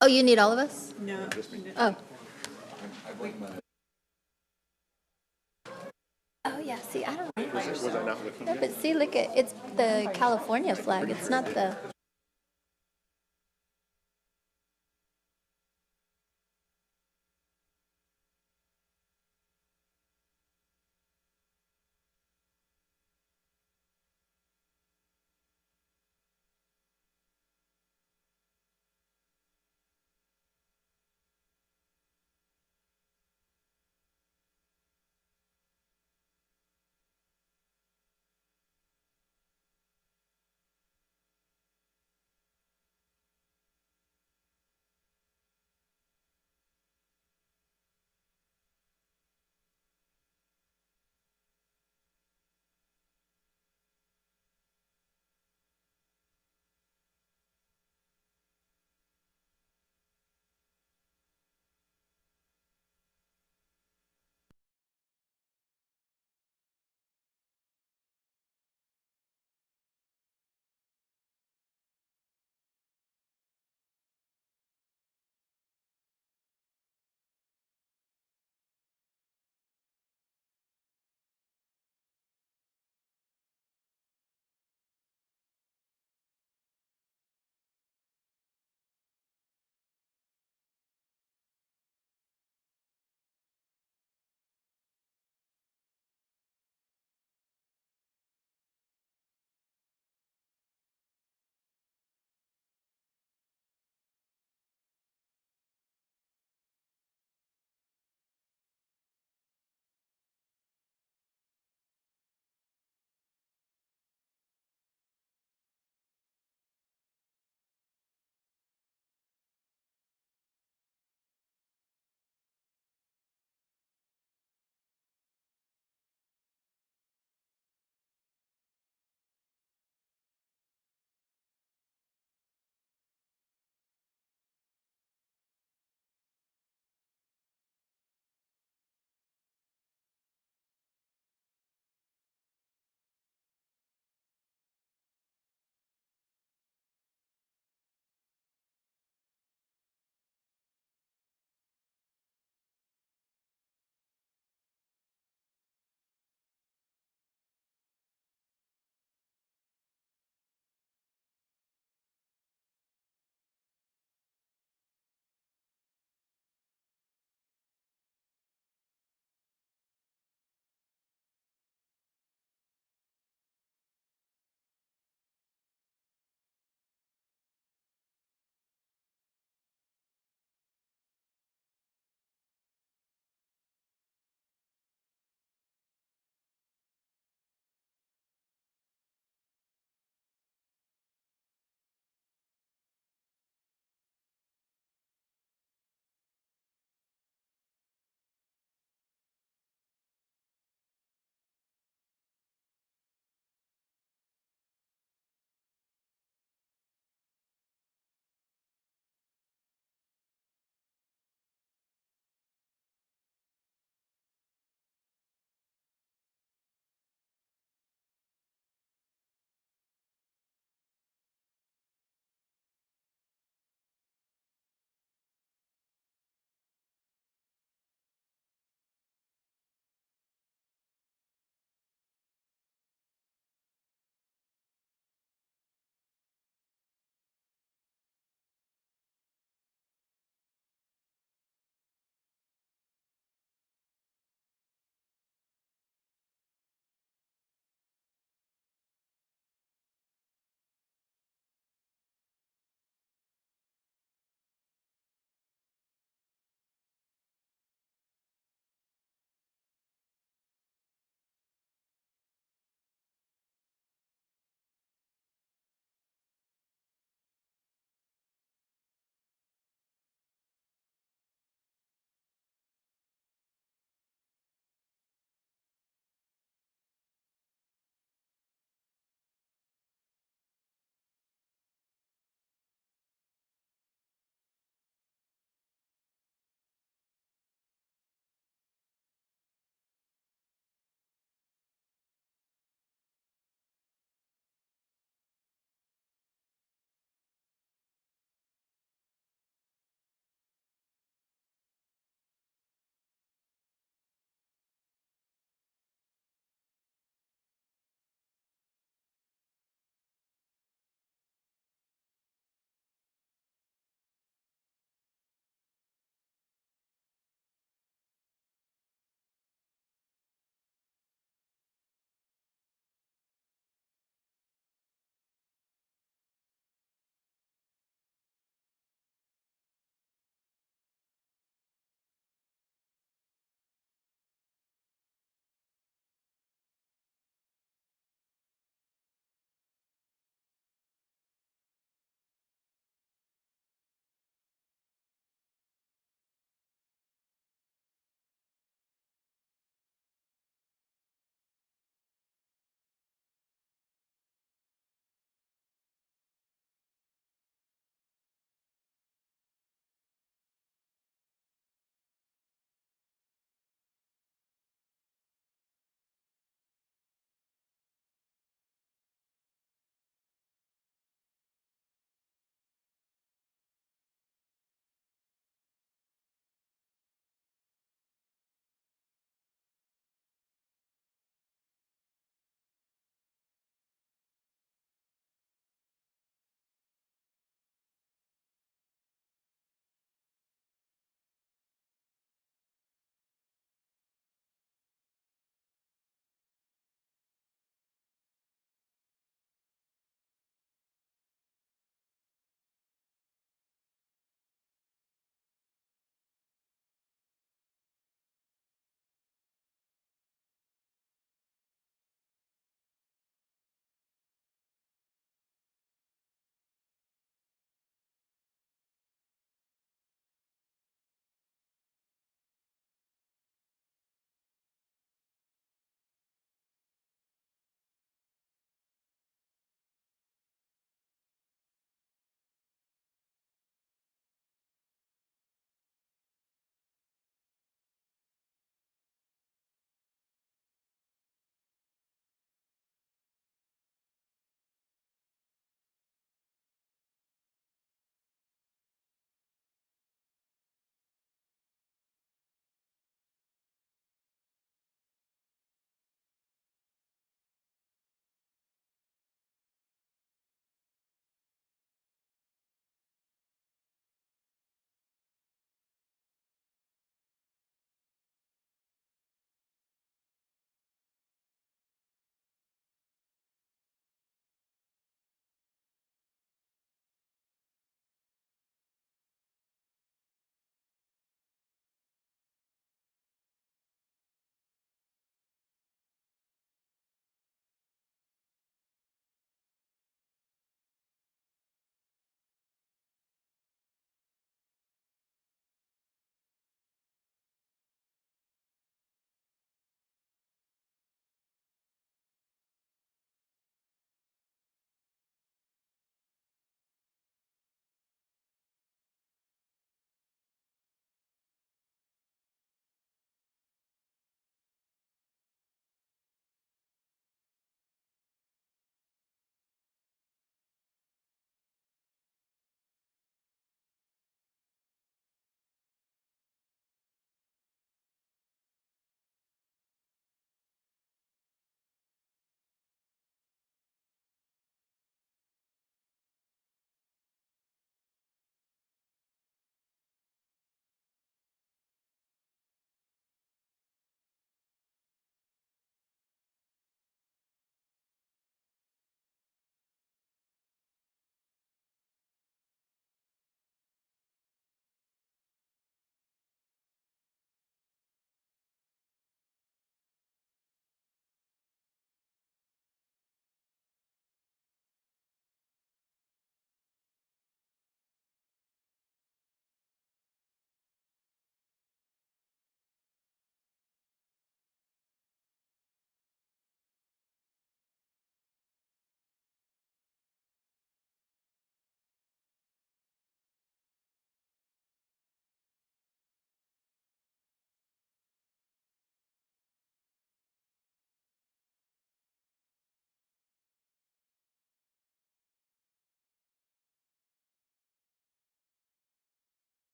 Speaker 8: Oh, you need all of us?
Speaker 18: No.
Speaker 8: Oh. Oh, yeah, see, I don't know.
Speaker 1: Was I not looking
Speaker 8: No,
Speaker 1: good?
Speaker 8: but see, look, it's the California flag. It's not the...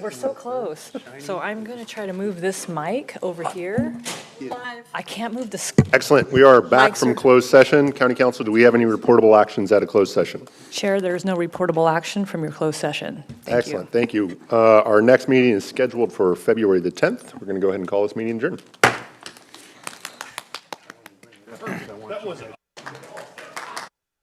Speaker 7: We're so close. So I'm going to try to move this mic over here. I can't move the.
Speaker 1: Excellent. We are back
Speaker 7: Mics
Speaker 1: from
Speaker 7: are-
Speaker 1: closed session. County Council, do we have any reportable actions out of closed session?
Speaker 7: Chair, there is no reportable action from your closed session. Thank you.
Speaker 1: Excellent. Thank you. Our next meeting is scheduled for February the 10th. We're going to go ahead and call this meeting adjourned.
Speaker 2: That was